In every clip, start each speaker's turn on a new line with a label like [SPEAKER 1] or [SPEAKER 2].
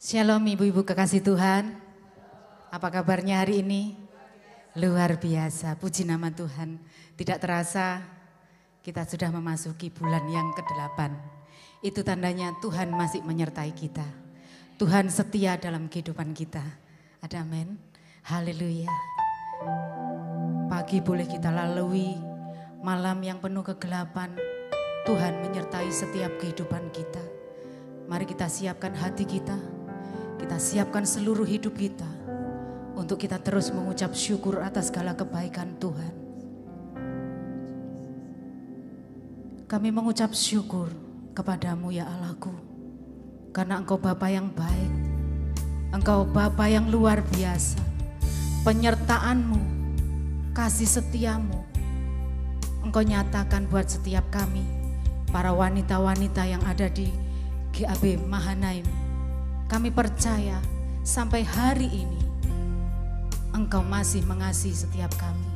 [SPEAKER 1] Shalom ibu-ibu kekasih Tuhan. Apa kabarnya hari ini? Luar biasa, puji nama Tuhan. Tidak terasa kita sudah memasuki bulan yang ke-8. Itu tandanya Tuhan masih menyertai kita. Tuhan setia dalam kehidupan kita. Ada amin. Haleluya. Pagi boleh kita lalui, malam yang penuh kegelapan. Tuhan menyertai setiap kehidupan kita. Mari kita siapkan hati kita. Kita siapkan seluruh hidup kita untuk kita terus mengucap syukur atas segala kebaikan Tuhan. Kami mengucap syukur kepadamu ya Allahku, karena Engkau Bapa yang baik, Engkau Bapa yang luar biasa. Penyertaan-Mu, kasih setiamu, Engkau nyatakan buat setiap kami, para wanita-wanita yang ada di GAB Mahanaim. Kami percaya sampai hari ini Engkau masih mengasihi setiap kami.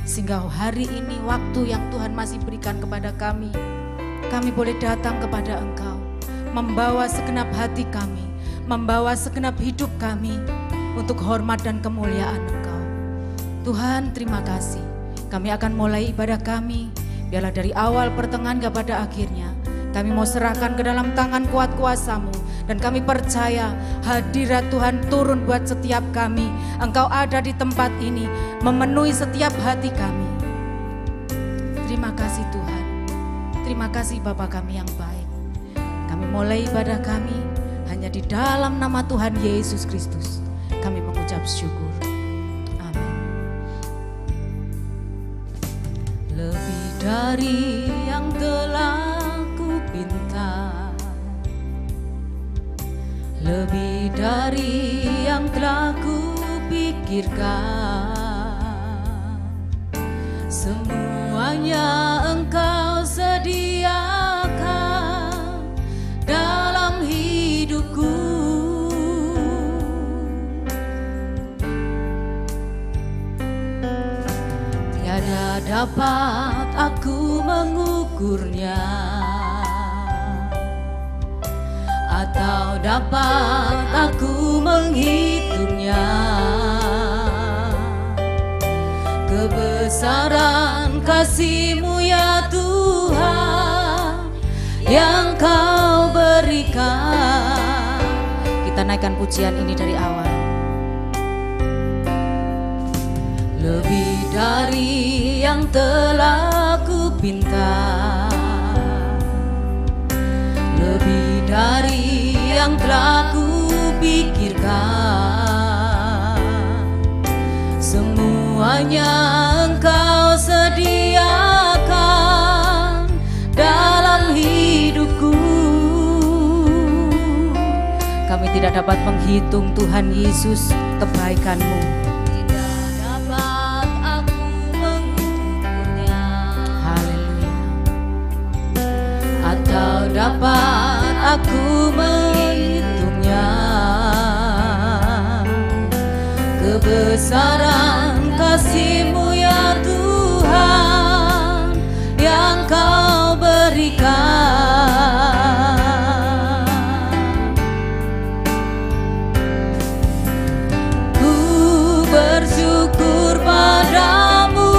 [SPEAKER 1] Sehingga hari ini waktu yang Tuhan masih berikan kepada kami boleh datang kepada Engkau, membawa segenap hati kami, membawa segenap hidup kami untuk hormat dan kemuliaan Engkau. Tuhan terima kasih. Kami akan mulai ibadah kami, biarlah dari awal pertengahan kepada akhirnya kami mau serahkan ke dalam tangan kuat kuasa-Mu. Dan kami percaya hadirat Tuhan turun buat setiap kami. Engkau ada di tempat ini, memenuhi setiap hati kami. Terima kasih Tuhan. Terima kasih Bapa kami yang baik. Kami mulai ibadah kami hanya di dalam nama Tuhan Yesus Kristus. Kami mengucap syukur. Amin. Lebih dari yang telah kupinta, lebih dari yang telah kupikirkan, semuanya Engkau sediakan dalam hidupku. Tiada dapat aku mengukurnya, atau dapat aku menghitungnya. Kebesaran kasih-Mu ya Tuhan yang Kau berikan. Kita naikkan pujian ini dari awal. Lebih dari yang telah kupinta, lebih dari yang telah kupikirkan, semuanya Engkau sediakan dalam hidupku. Kami tidak dapat menghitung Tuhan Yesus kebaikan-Mu. Tidak dapat aku mengukurnya, haleluya, atau dapat aku menghitungnya. Kebesaran kasih-Mu ya Tuhan yang Kau berikan. Ku bersyukur padamu,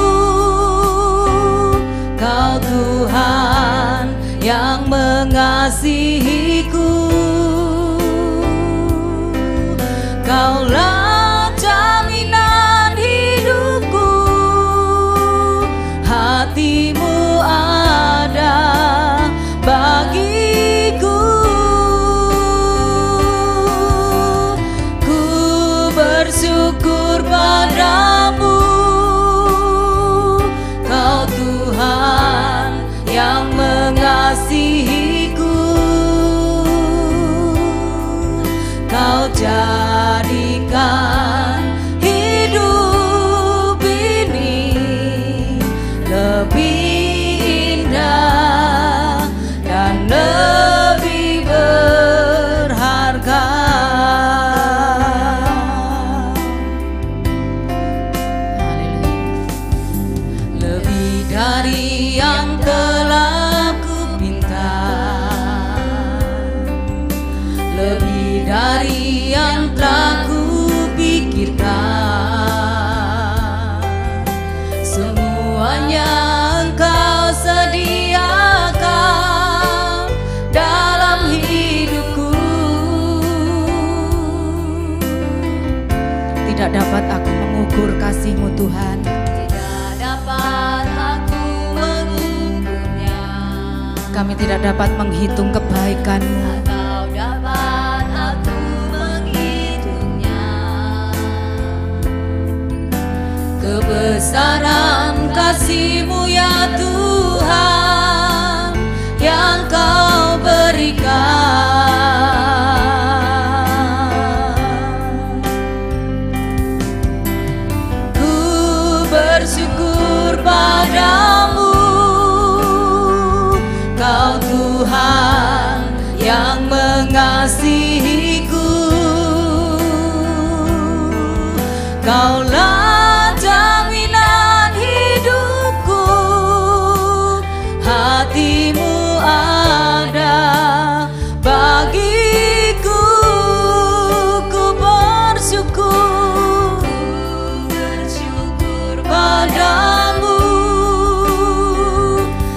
[SPEAKER 1] Kau Tuhan yang mengasihiku. Kaulah jaminan hidupku, hati-Mu ada bagiku. Ku bersyukur padamu, Kau Tuhan yang mengasihiku. Kau jadikan hidup ini lebih indah dan lebih berharga. tidak dapat aku mengukur kasih-Mu Tuhan.
[SPEAKER 2] Tidak dapat aku mengukurnya.
[SPEAKER 1] Kami tidak dapat menghitung kebaikan-Mu.
[SPEAKER 2] Atau dapat aku menghitungnya. Kebesaran kasih-Mu ya Tuhan yang Kau berikan. Ku bersyukur padamu, Kau Tuhan yang mengasihiku. Kaulah jaminan hidupku, hati-Mu ada bagiku. Ku bersyukur padamu,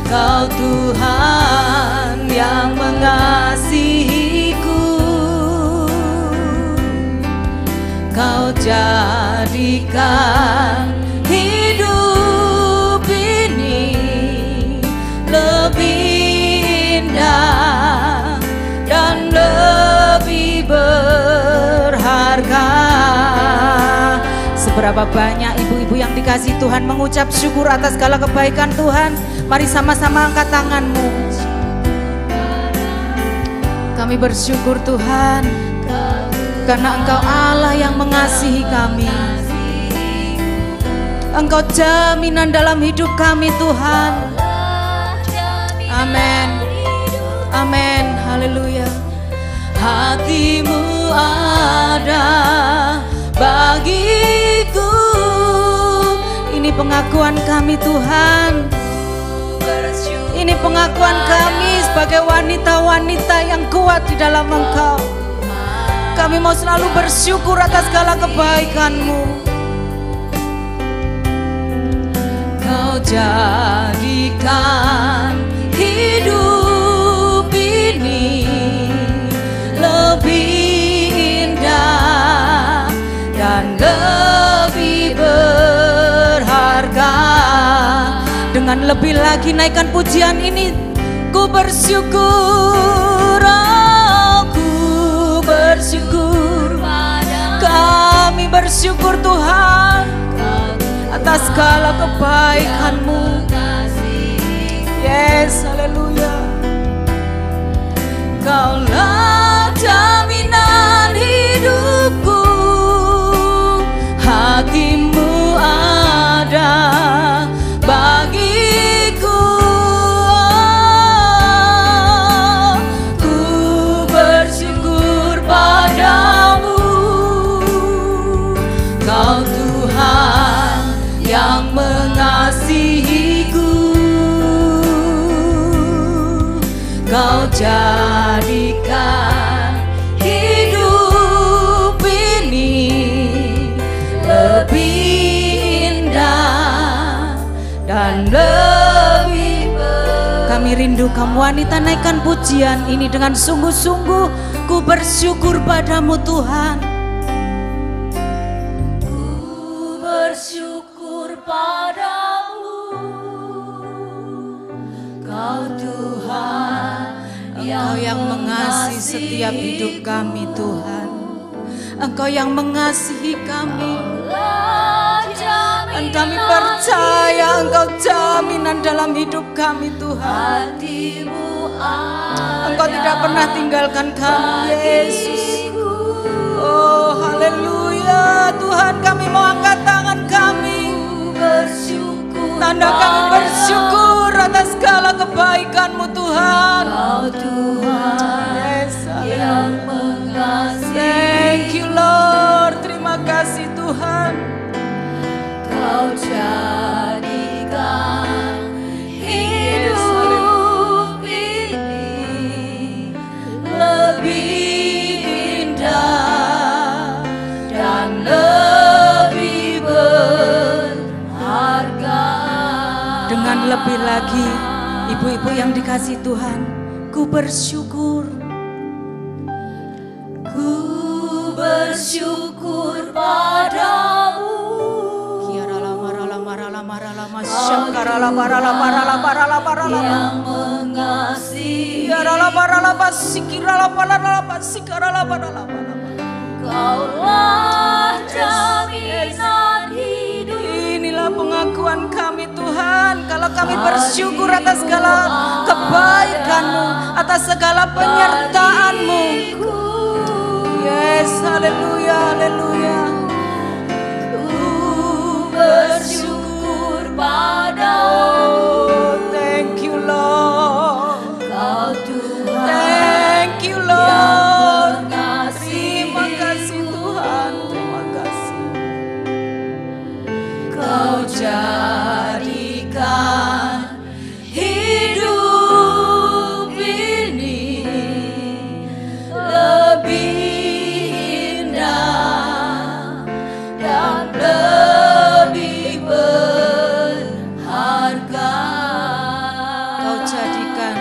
[SPEAKER 2] Kau Tuhan yang mengasihiku. Kau jadikan hidup ini lebih indah dan lebih berharga.
[SPEAKER 1] Seberapa banyak ibu-ibu yang dikasihi Tuhan mengucap syukur atas segala kebaikan Tuhan. Mari sama-sama angkat tanganmu. Kami bersyukur Tuhan, karena Engkau Allah yang mengasihi kami. Engkau jaminan dalam hidup kami Tuhan. Amin. Amin. Haleluya.
[SPEAKER 2] Hati-Mu ada bagiku.
[SPEAKER 1] Ini pengakuan kami Tuhan. Ini pengakuan kami sebagai wanita-wanita yang kuat di dalam Engkau. Kami mau selalu bersyukur atas segala kebaikan-Mu.
[SPEAKER 2] Kau jadikan hidup ini lebih indah dan lebih berharga.
[SPEAKER 1] Dengan lebih lagi naikkan pujian ini. Ku bersyukur, aku bersyukur. Kami bersyukur Tuhan atas segala kebaikan-Mu. Yes, haleluya.
[SPEAKER 2] Kaulah jaminan hidupku, hati-Mu ada bagiku. Ku bersyukur padamu, Kau Tuhan yang mengasihiku. Kau jadikan hidup ini lebih indah dan lebih
[SPEAKER 1] Kami rindu kamu wanita, naikkan pujian ini dengan sungguh-sungguh. Ku bersyukur padamu Tuhan.
[SPEAKER 2] Ku bersyukur padamu, Kau Tuhan
[SPEAKER 1] Engkau yang mengasihi setiap hidup kami Tuhan. Engkau yang mengasihi kami. Dan kami percaya Engkau jaminan dalam hidup kami Tuhan. Engkau tidak pernah tinggalkan kami Yesus. Oh haleluya Tuhan, kami mau angkat tangan kami. Tanda kami bersyukur atas segala kebaikan-Mu Tuhan.
[SPEAKER 2] Kau Tuhan
[SPEAKER 1] Yes,
[SPEAKER 2] yang mengasihi.
[SPEAKER 1] thank you Lord. Terima kasih Tuhan.
[SPEAKER 2] Kau jadikan hidup ini lebih indah dan lebih berharga.
[SPEAKER 1] Dengan lebih lagi, ibu-ibu yang dikasihi Tuhan, ku bersyukur.
[SPEAKER 2] Ku bersyukur pada yang mengasihi. Kaulah jaminan hidup.
[SPEAKER 1] Inilah pengakuan kami Tuhan, kalau kami bersyukur atas segala kebaikan-Mu, atas segala penyertaan-Mu. Yes, haleluya, haleluya.
[SPEAKER 2] Bersyukur padamu.
[SPEAKER 1] Thank you Lord.
[SPEAKER 2] Kau Tuhan,
[SPEAKER 1] Thank you Lord.
[SPEAKER 2] terima kasih
[SPEAKER 1] Tuhan, terima kasih.
[SPEAKER 2] Kau jadikan hidup ini lebih indah dan lebih berharga. Kau jadikan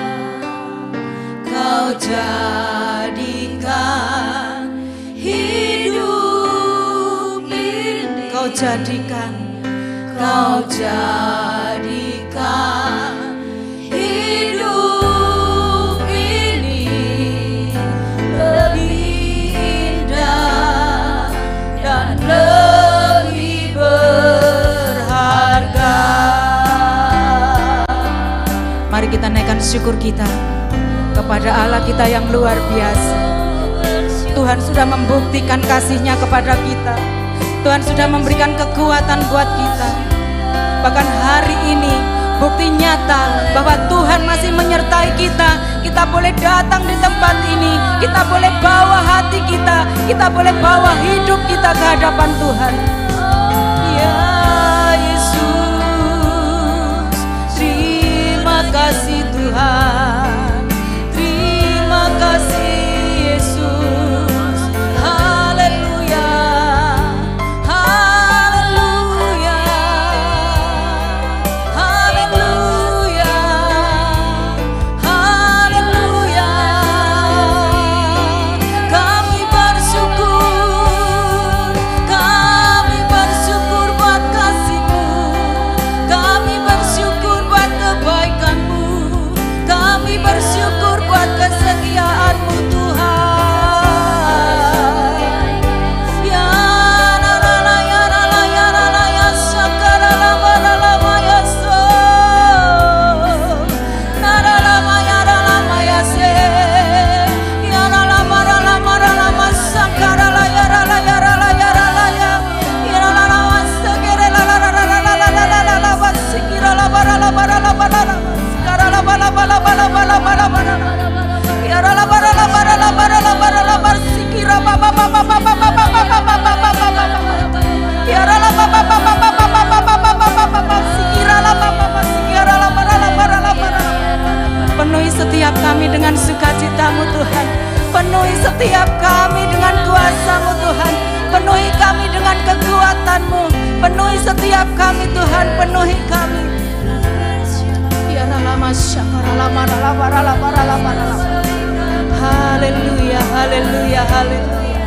[SPEAKER 2] hidup ini. Kau jadikan hidup ini lebih indah dan lebih berharga.
[SPEAKER 1] Mari kita naikkan syukur kita kepada Allah kita yang luar biasa. Tuhan sudah membuktikan kasih-Nya kepada kita. Tuhan sudah memberikan kekuatan buat kita. Bahkan hari ini bukti nyata bahwa Tuhan masih menyertai kita. Kita boleh datang di tempat ini, kita boleh bawa hati kita, kita boleh bawa hidup kita ke hadapan Tuhan. Ya Yesus, terima kasih Tuhan, terima kasih Yesus. Haleluya, haleluya, haleluya, haleluya. Kami bersyukur buat kasih-Mu. Kami bersyukur buat kebaikan-Mu. Kami bersyukur buat kesetiaan-Mu Tuhan. Ya la la la ya la la ya la la ya sakara la la la la ma ya so. Na la la ma ya la la ma ya se. Ya la la ma la la ma la la ma sakara la ya la la ya la la ya la la ya. Ya la la la ma sakere la la la la la la la la la la ba sikira la ba la la ba la la ba la la. Sakara la ba la ba la ba la ba la ba la ba la. Ya la la ba la la ba la la ba la la ba la la ba sikira ba ba ba ba ba ba ba ba ba ba ba ba ba ba. Ya la la ba ba ba ba ba ba ba ba ba ba ba ba ba sikira la ba ba ba sikira la ba la la ba la la ba la. Penuhi setiap kami dengan sukacita-Mu Tuhan. Penuhi setiap kami dengan kuasa-Mu Tuhan. Penuhi kami dengan kekuatan-Mu. Penuhi setiap kami Tuhan. Penuhi kami. Ya lama syakara lama lama lama lama lama. Haleluya, haleluya, haleluya.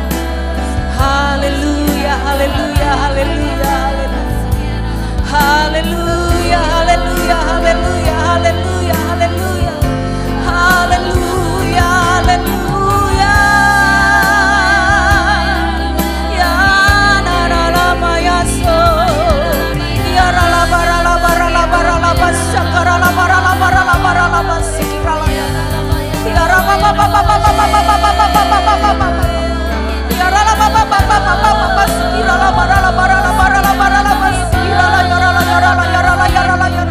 [SPEAKER 1] Haleluya, haleluya, haleluya, haleluya. Haleluya, haleluya, haleluya, haleluya, haleluya. Haleluya, haleluya. Ya na na lama ya so. Ya la la ba la la ba la la ba la la ba sakara la ba la la ba la la ba la la ba sikira la ya. Ya ra ba ba ba ba ba ba ba ba ba ba ba ba ba ba. Ya ra la ba ba ba ba ba ba ba ba sikira la ba la la ba la la ba la la ba la la ba sikira la ya ra la ya ra la ya ra la ya ra la ya.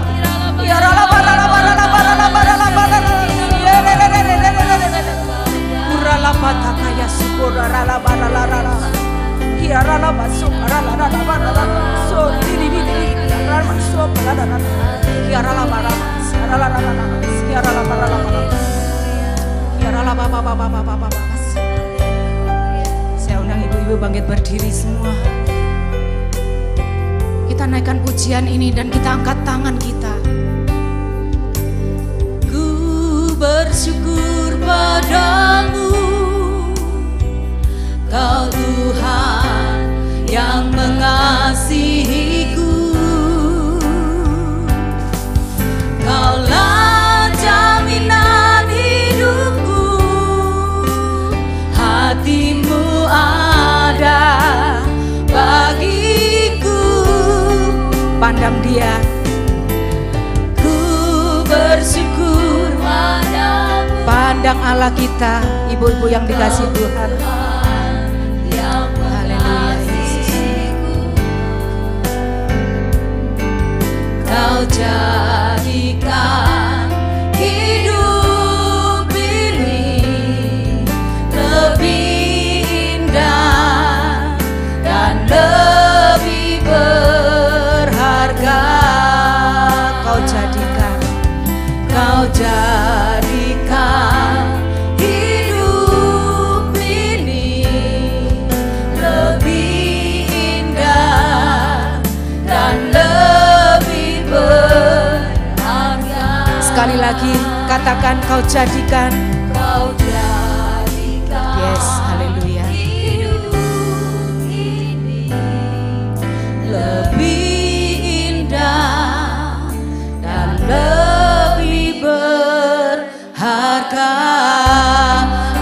[SPEAKER 1] Ya ra la ba la la ba la la ba la la ba la la ba la la. Ya le le le le le le le. Ura la ba ta kaya sikura la la ba la la la la. Ya ra la ba sukara la la la ba la la. So di di di di. Ya ra so la la la. Ya ra la ba la la. Ya ra la la la. Ya ra la ba la la ba la. Ya ra la ba ba ba ba ba ba ba. Saya undang ibu-ibu bangkit berdiri semua. Kita naikkan pujian ini dan kita angkat tangan kita.
[SPEAKER 2] Ku bersyukur padamu, Kau Tuhan yang mengasihiku.
[SPEAKER 1] pandang Dia.
[SPEAKER 2] Ku bersyukur padamu.
[SPEAKER 1] Pandang Allah kita, ibu-ibu yang dikasih Tuhan.
[SPEAKER 2] Haleluya Yesus. Kau jadikan hidup ini lebih indah dan lebih berharga.
[SPEAKER 1] Kau jadikan
[SPEAKER 2] hidup ini lebih indah dan lebih berharga.
[SPEAKER 1] Sekali lagi katakan, kau jadikan. Yes, haleluya.
[SPEAKER 2] Hidup ini lebih indah dan lebih berharga.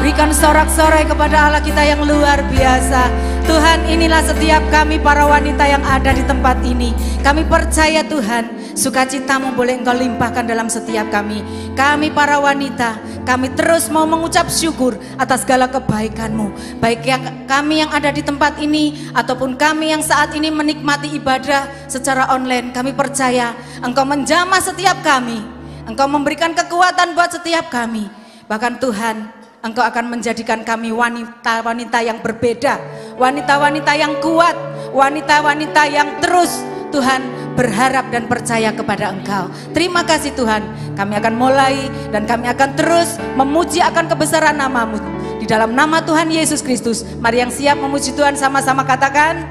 [SPEAKER 1] Berikan sorak-sorai kepada Allah kita yang luar biasa. Tuhan, inilah setiap kami para wanita yang ada di tempat ini. Kami percaya Tuhan, sukacitamu boleh Engkau limpahkan dalam setiap kami. Kami para wanita, kami terus mau mengucap syukur atas segala kebaikan-Mu. Baik yang kami yang ada di tempat ini ataupun kami yang saat ini menikmati ibadah secara online, kami percaya Engkau menjamah setiap kami. Engkau memberikan kekuatan buat setiap kami. Bahkan Tuhan, Engkau akan menjadikan kami wanita-wanita yang berbeda, wanita-wanita yang kuat, wanita-wanita yang terus Tuhan berharap dan percaya kepada Engkau. Terima kasih Tuhan, kami akan mulai dan kami akan terus memuji akan kebesaran nama-Mu. Di dalam nama Tuhan Yesus Kristus, mari yang siap memuji Tuhan sama-sama katakan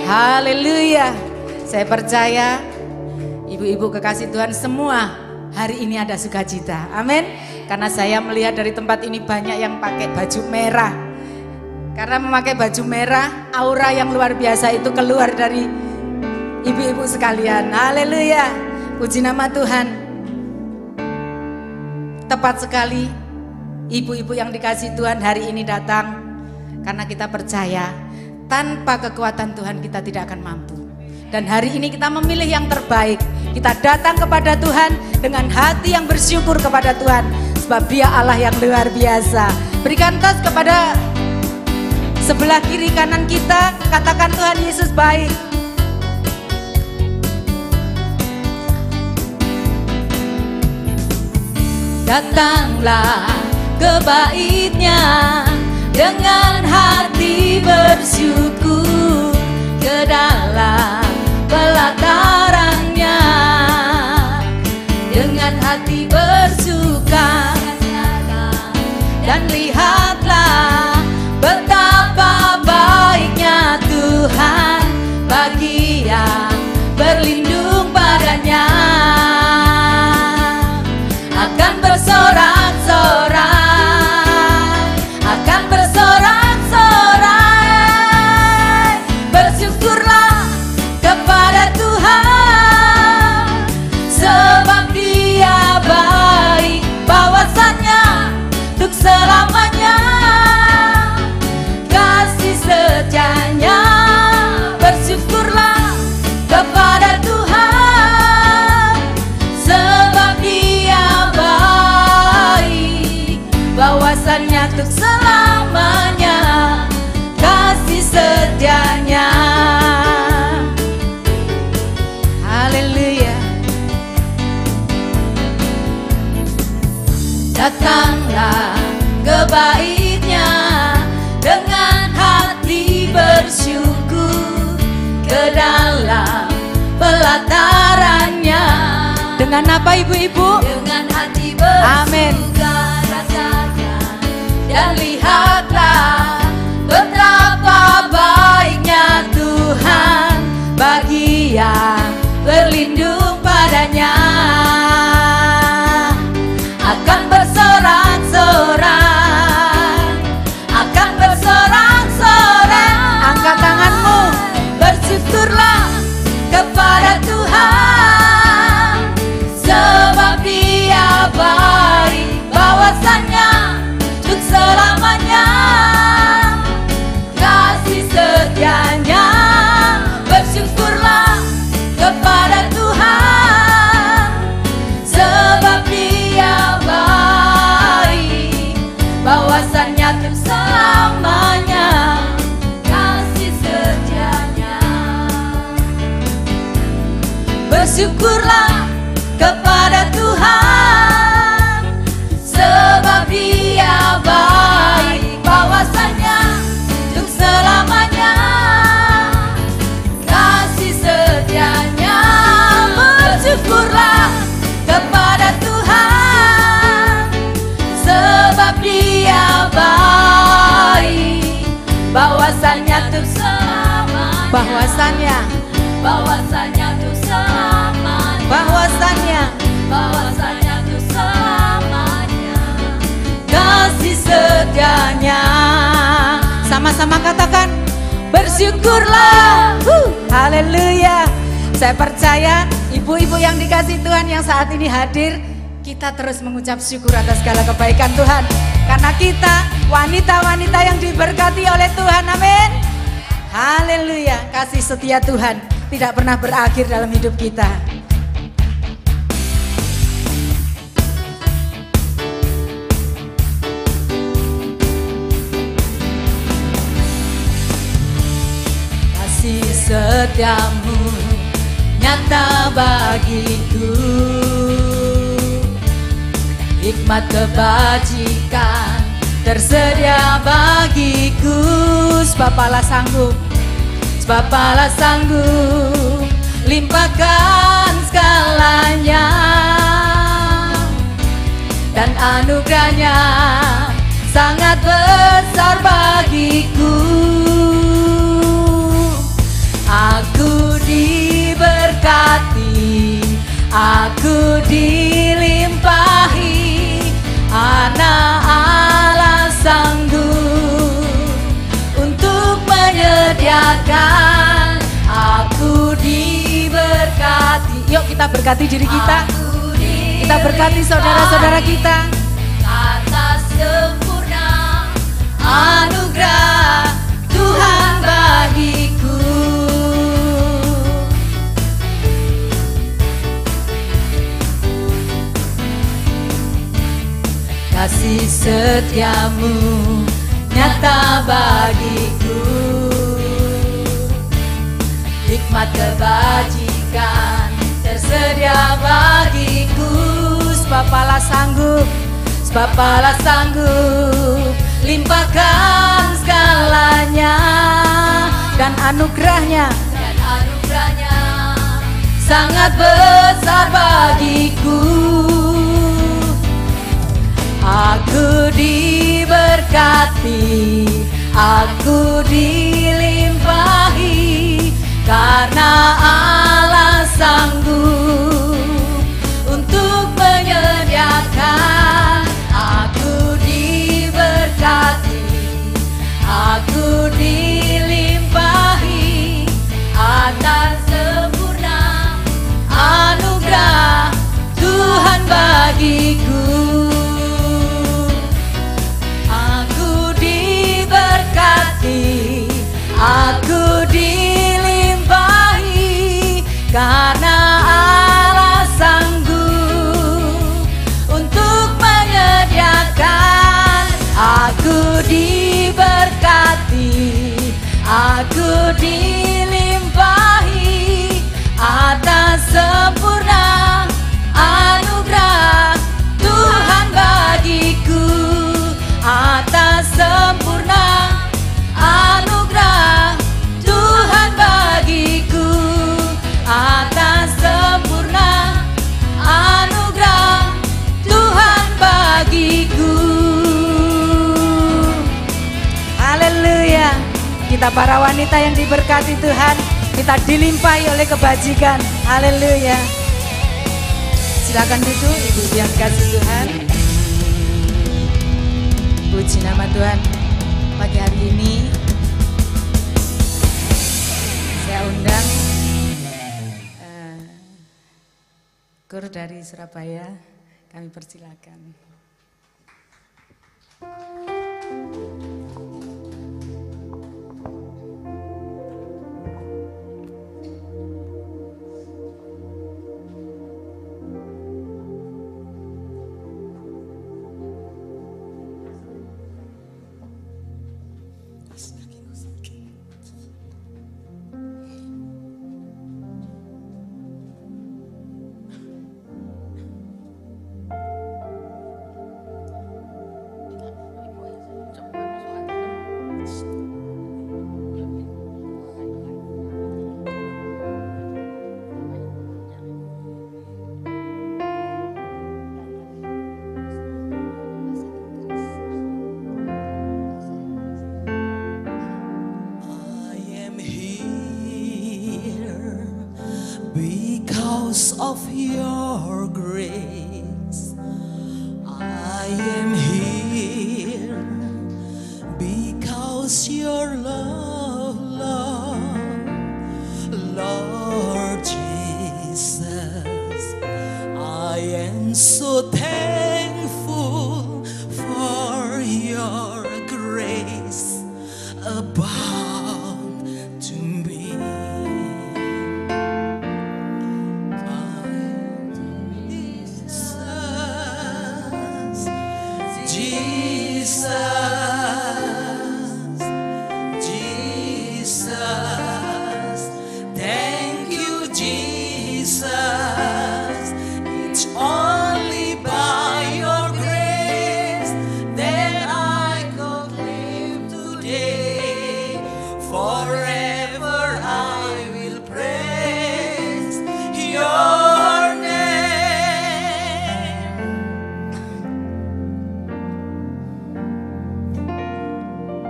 [SPEAKER 1] haleluya. Saya percaya ibu-ibu kekasih Tuhan semua hari ini ada sukacita, amin. Karena saya melihat dari tempat ini banyak yang pakai baju merah. Karena memakai baju merah, aura yang luar biasa itu keluar dari ibu-ibu sekalian. Haleluya, puji nama Tuhan. Tepat sekali ibu-ibu yang dikasih Tuhan hari ini datang. Karena kita percaya tanpa kekuatan Tuhan kita tidak akan mampu. Dan hari ini kita memilih yang terbaik. Kita datang kepada Tuhan dengan hati yang bersyukur kepada Tuhan. Sebab Dia Allah yang luar biasa. Berikan tos kepada sebelah kiri kanan kita. Katakan Tuhan Yesus baik.
[SPEAKER 2] Datanglah ke bait-Nya dengan hati bersyukur, ke dalam pelataran-Nya dengan hati bersuka, dan lihatlah betapa baiknya Tuhan bagi yang berlindung padanya. Akan bersorak-sorai, akan bersorak-sorai, bersyukurlah kepada Tuhan, sebab Dia baik, bahwasannya untuk selamanya, kasih setianya. Bersyukurlah kepada Tuhan, sebab Dia baik, bahwasannya untuk selamanya, kasih setianya.
[SPEAKER 1] Haleluya.
[SPEAKER 2] Datanglah ke bait-Nya dengan hati bersyukur, ke dalam pelataran-Nya.
[SPEAKER 1] Dengan apa ibu-ibu?
[SPEAKER 2] Dengan hati bersuka rasanya, dan lihatlah betapa baiknya Tuhan bagi yang berlindung padanya. Akan bersorak-sorai, akan bersorak-sorai.
[SPEAKER 1] Angkat tanganmu.
[SPEAKER 2] Bersyukurlah kepada Tuhan, sebab Dia baik, bahwasannya untuk selamanya, Bersyukurlah kepada Tuhan, sebab Dia baik, bahwasanya untuk selamanya kasih setianya. Bersyukurlah kepada Tuhan, sebab Dia baik, bahwasanya untuk selamanya, bahwasanya untuk selamanya, bahwasanya untuk selamanya kasih setianya.
[SPEAKER 1] Sama-sama katakan bersyukurlah. Haleluya. Saya percaya ibu-ibu yang dikasih Tuhan yang saat ini hadir, kita terus mengucap syukur atas segala kebaikan Tuhan, karena kita wanita-wanita yang diberkati oleh Tuhan. Amin. Haleluya. Kasih setia Tuhan tidak pernah berakhir dalam hidup kita.
[SPEAKER 2] Kasih setiamu nyata bagiku, hikmat kebajikan tersedia bagiku.
[SPEAKER 1] Sebab Allah sanggup,
[SPEAKER 2] sebab Allah sanggup limpahkan segalanya, dan anugerahnya sangat besar bagiku. Aku diberkati, aku dilimpahi, anak Allah sanggup untuk menyediakan. Aku diberkati.
[SPEAKER 1] Yuk kita berkati diri kita, kita berkati saudara-saudara kita.
[SPEAKER 2] Atas sempurna anugerah Tuhan bagiku. Kasih setiamu nyata bagiku, hikmat kebajikan tersedia bagiku.
[SPEAKER 1] Sebab Allah sanggup,
[SPEAKER 2] sebab Allah sanggup limpahkan segalanya,
[SPEAKER 1] dan anugerahnya
[SPEAKER 2] sangat besar bagiku. Aku diberkati, aku dilimpahi, karena Allah sanggup untuk menyediakan. Aku diberkati, aku dilimpahi, atas sempurna anugerah Tuhan bagiku. Aku diberkati, aku dilimpahi, karena Allah sanggup untuk menyediakan. Aku diberkati, aku dilimpahi, atas sempurna anugerah Tuhan bagiku. Atas sempurna anugerah Tuhan bagiku, atas sempurna anugerah Tuhan bagiku.
[SPEAKER 1] haleluya. Kita para wanita yang diberkati Tuhan, kita dilimpahi oleh kebajikan. Haleluya. Silakan duduk ibu yang kasih Tuhan. Puji nama Tuhan. Pagi hari ini saya undang Kur dari Surabaya. Kami persilakan.
[SPEAKER 3] because of your grace. I am here because your love, Lord Jesus. I am so thankful for your grace abound to me. Jesus, thank you, Jesus. It's only by your grace that I could live today. Forever I will praise your name.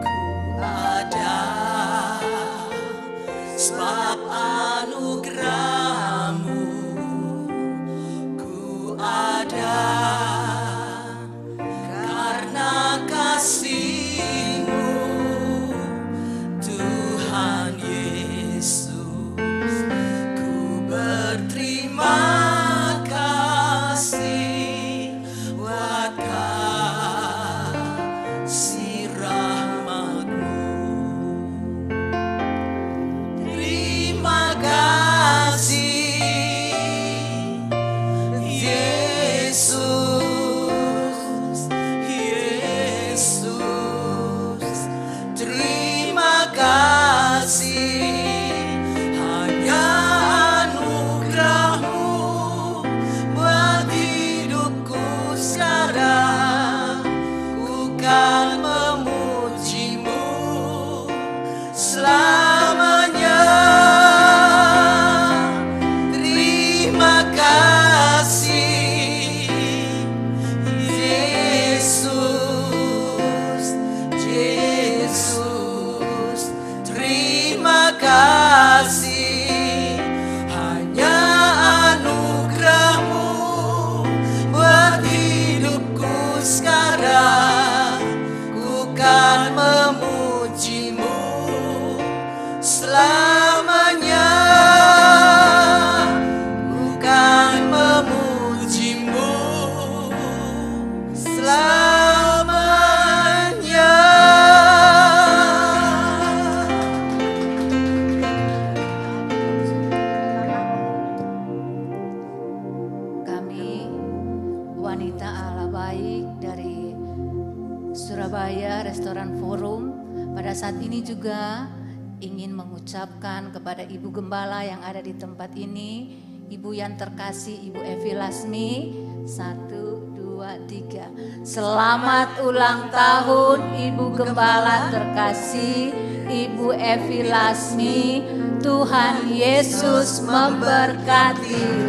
[SPEAKER 3] Ku ada sebab anugerahmu, ku ada karena kasih-Mu, Tuhan Yesus. Ku berterima kasih buat kasih rahmat-Mu. Terima kasih Yesus, Yesus. Terima kasih, hanya anugerah-Mu buat hidupku sekarang. Ku kan memuji-Mu selamanya. Terima kasih Yesus, Yesus. Terima kasih, hanya anugerah-Mu buat hidupku sekarang. Ku kan memuji-Mu selamanya. Ku kan memuji-Mu selamanya.
[SPEAKER 2] Kami wanita Allah baik dari Surabaya Restoran Forum pada saat ini juga ingin mengucapkan kepada Ibu Gembala yang ada di tempat ini, Ibu yang terkasih, Ibu Evi Lasmi. 1, 2, 3. Selamat ulang tahun Ibu Gembala terkasih, Ibu Evi Lasmi. Tuhan Yesus memberkati.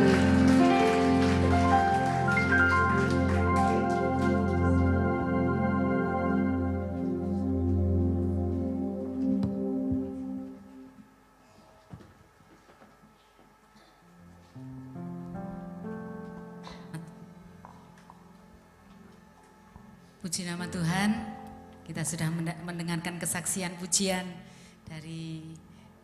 [SPEAKER 1] Puji nama Tuhan, kita sudah mendengarkan kesaksian pujian dari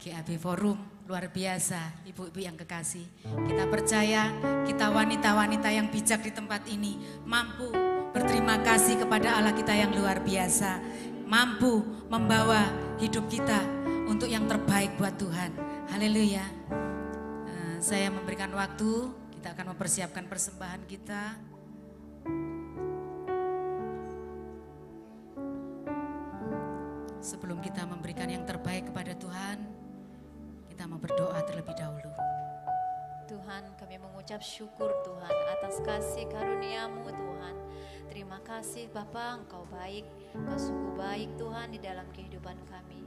[SPEAKER 1] GAB Forum. Luar biasa, ibu-ibu yang kekasih. Kita percaya kita wanita-wanita yang bijak di tempat ini mampu berterima kasih kepada Allah kita yang luar biasa. Mampu membawa hidup kita untuk yang terbaik buat Tuhan. Haleluya. Saya memberikan waktu, kita akan mempersiapkan persembahan kita. Sebelum kita memberikan yang terbaik kepada Tuhan, kita mau berdoa terlebih dahulu.
[SPEAKER 2] Tuhan, kami mengucap syukur Tuhan atas kasih karunia-Mu Tuhan. Terima kasih Bapa, Engkau baik, Engkau sungguh baik Tuhan di dalam kehidupan kami.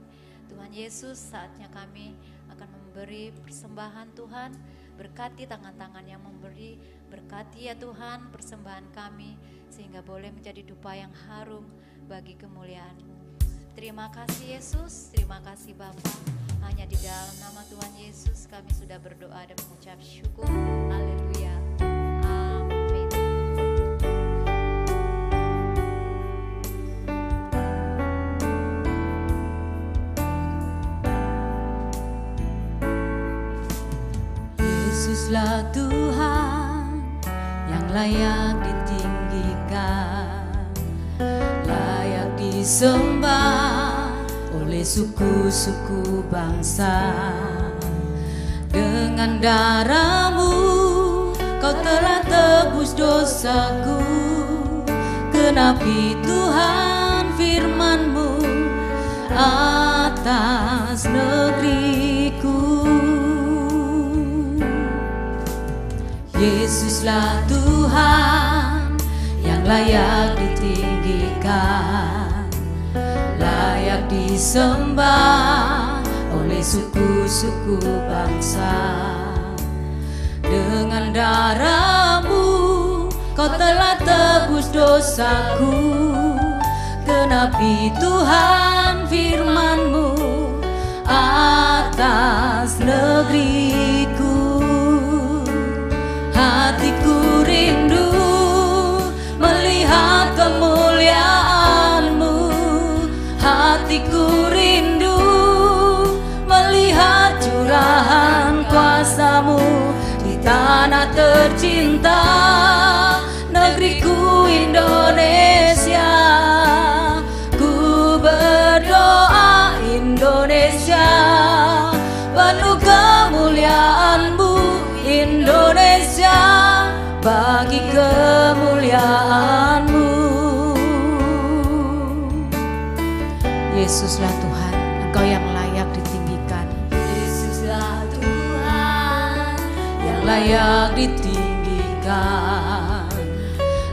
[SPEAKER 2] Tuhan Yesus, saatnya kami akan memberi persembahan Tuhan. Berkati tangan-tangan yang memberi, berkati ya Tuhan persembahan kami, sehingga boleh menjadi dupa yang harum bagi kemuliaan-Mu. Terima kasih Yesus, terima kasih Bapa. Hanya di dalam nama Tuhan Yesus kami sudah berdoa dan mengucap syukur. Haleluya. Amin.
[SPEAKER 1] Yesuslah Tuhan yang layak ditinggikan, layak disembah oleh suku-suku bangsa. Dengan darah-Mu Kau telah tebus dosaku. Genapi Tuhan firman-Mu atas negeriku. Yesuslah Tuhan yang layak ditinggikan, layak disembah oleh suku-suku bangsa. Dengan darah-Mu Kau telah tebus dosaku. Genapi Tuhan firman-Mu atas negeriku. Hatiku rindu melihat kemuliaan-Mu. Hatiku rindu melihat curahan kuasa-Mu di tanah tercinta, negeriku Indonesia. Ku berdoa Indonesia, penuh kemuliaan-Mu Indonesia, bagi kemuliaan-Mu. Yesuslah Tuhan, Engkau yang layak ditinggikan. Yesuslah Tuhan yang layak ditinggikan,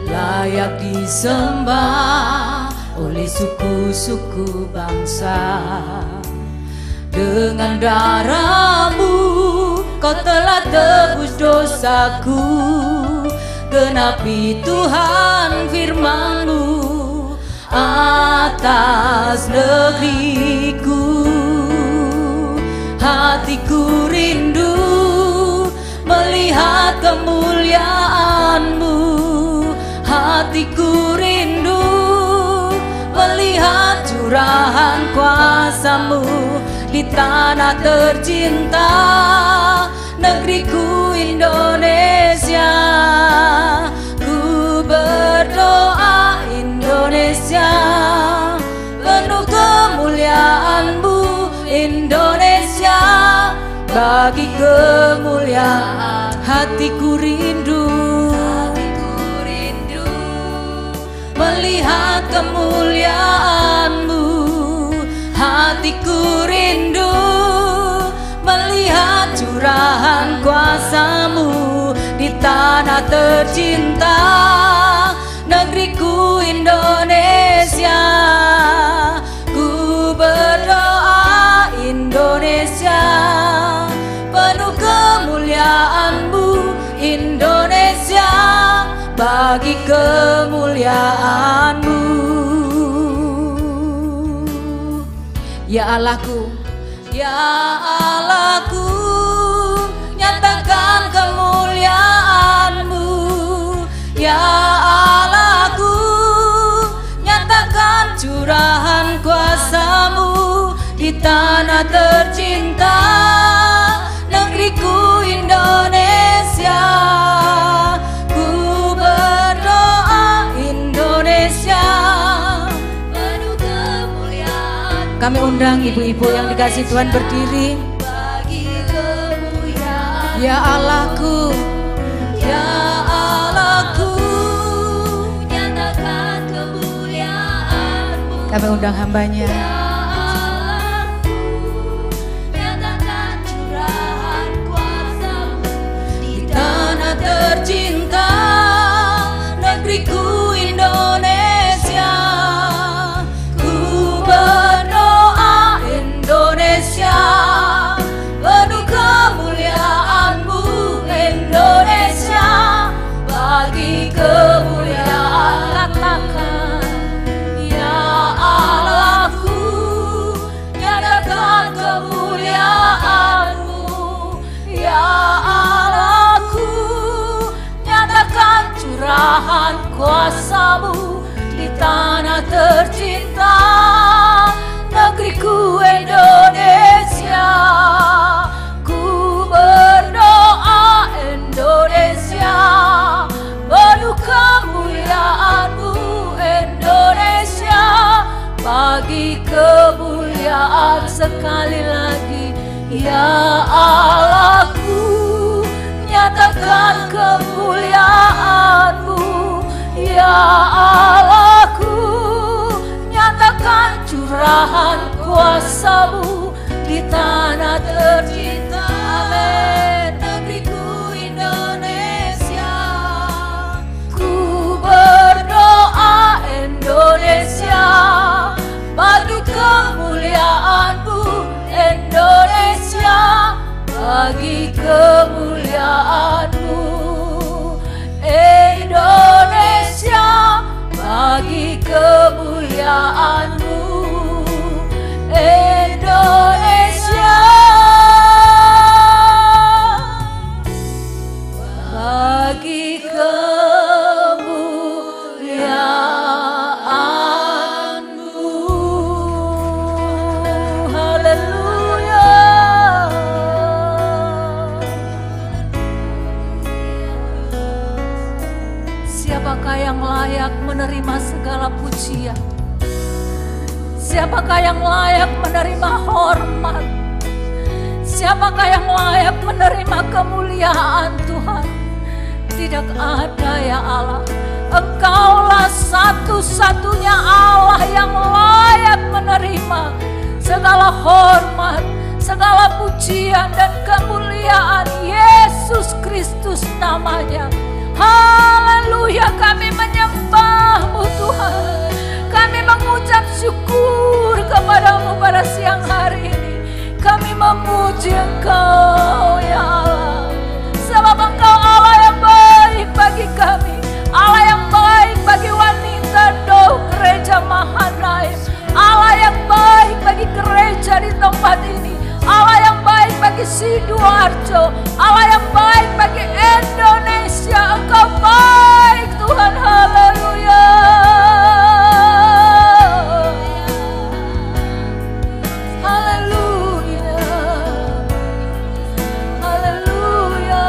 [SPEAKER 1] layak disembah oleh suku-suku bangsa. Dengan darah-Mu Kau telah tebus dosaku. Genapi Tuhan firman-Mu atas negeriku. Hatiku rindu melihat kemuliaan-Mu. Hatiku rindu melihat curahan kuasa-Mu di tanah tercinta, negeriku Indonesia. Ku berdoa Indonesia, penuh kemuliaan-Mu Indonesia, bagi kemuliaan. Hatiku rindu melihat kemuliaan-Mu. Hatiku rindu melihat curahan kuasa-Mu di tanah tercinta, negeriku Indonesia. Ku berdoa Indonesia, penuh kemuliaan-Mu Indonesia, bagi kemuliaan-Mu. Ya Allahku, ya Allahku, nyatakan kemuliaan-Mu. Ya Allahku, nyatakan curahan kuasa-Mu di tanah tercinta, negeriku Indonesia. Ku berdoa Indonesia, penuh kemuliaan. Kami undang ibu-ibu yang dikasih Tuhan berdiri. Bagi kemuliaan. Ya Allahku, ya Allahku, nyatakan kemuliaan-Mu. Kami undang hamba-Nya. Ya Allahku, nyatakan curahan kuasa-Mu di tanah tercinta, negeriku Indonesia. Ku berdoa Indonesia, penuh kemuliaan-Mu Indonesia, bagi kemuliaan. Katakan, ya Allahku,
[SPEAKER 4] curahan kuasa-Mu di tanah tercinta negeriku Indonesia. Ku berdoa Indonesia, penuh kemuliaan-Mu Indonesia. Bagi kemuliaan sekali lagi, ya Allahku, nyatakan kemuliaan-Mu. Ya Allahku, nyatakan curahan kuasa-Mu di tanah tercinta. Amin. Negeriku Indonesia, ku berdoa Indonesia, padu kemuliaan-Mu Indonesia. Bagi kemuliaan-Mu Indonesia, bagi kemuliaan-Mu Indonesia, bagi kemuliaan-Mu. Haleluya. Siapakah yang layak menerima segala pujian? Siapakah yang layak menerima hormat? Siapakah yang layak menerima kemuliaan Tuhan? Tidak ada ya Allah. Engkaulah satu-satunya Allah yang layak menerima segala hormat, segala pujian dan kemuliaan. Yesus Kristus namanya. Haleluya, kami menyembah-Mu Tuhan. Kami mengucap syukur kepada-Mu pada siang hari ini. Kami memuji Engkau ya Allah, sebab Engkau Allah yang baik bagi kami, Allah yang baik bagi wanita Doh Gereja Mahanaim, Allah yang baik bagi gereja di tempat ini, Allah yang baik bagi Sidoarjo, Allah yang baik bagi Indonesia. Engkau baik Tuhan. Haleluya. Haleluya. Haleluya.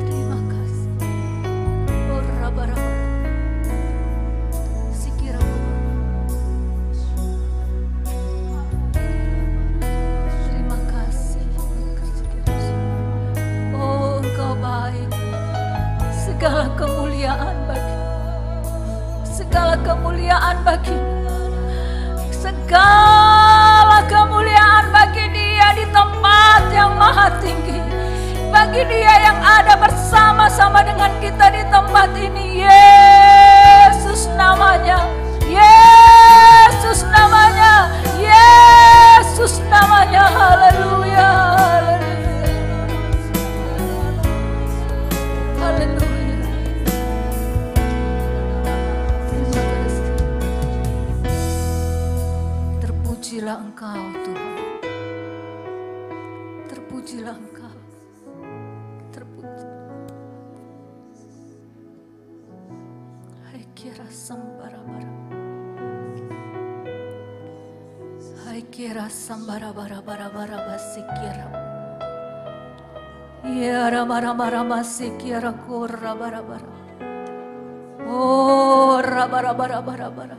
[SPEAKER 4] Terima kasih. Oh raba-raba. Sikira. Terima kasih. Oh Engkau baik. Segala kemuliaan bagi, segala kemuliaan bagi, segala kemuliaan bagi Dia di tempat yang maha tinggi, bagi Dia yang ada bersama-sama dengan kita di tempat ini. Yesus namanya, Yesus namanya, Yesus namanya. Haleluya, haleluya, haleluya. Terima kasih. Terpujilah Engkau Tuhan, terpujilah Engkau, terpuji. Hai kira sambara-bara, hai kira sambara-bara-bara-bara basikira. Ya rama-rama masih kira kura bara-bara. Oh raba-raba-raba-raba.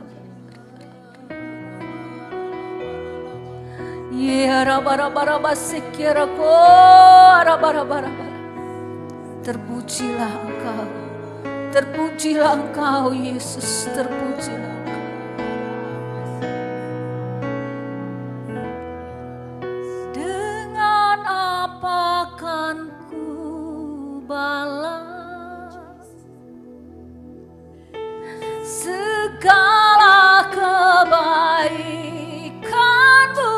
[SPEAKER 4] Ya raba-raba-raba sikira kura bara-bara. Terpujilah Engkau, terpujilah Engkau Yesus, terpujilah. Dengan apa kan ku balas segala kebaikan-Mu?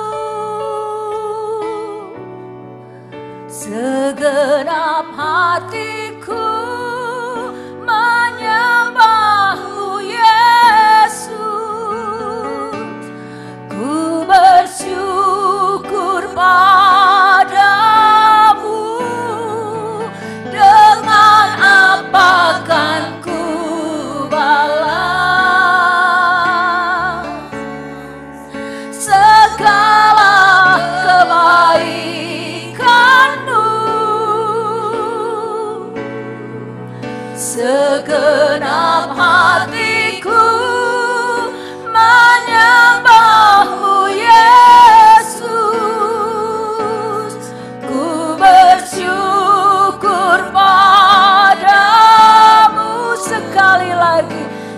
[SPEAKER 4] Segenap hatiku menyembah-Mu Yesus.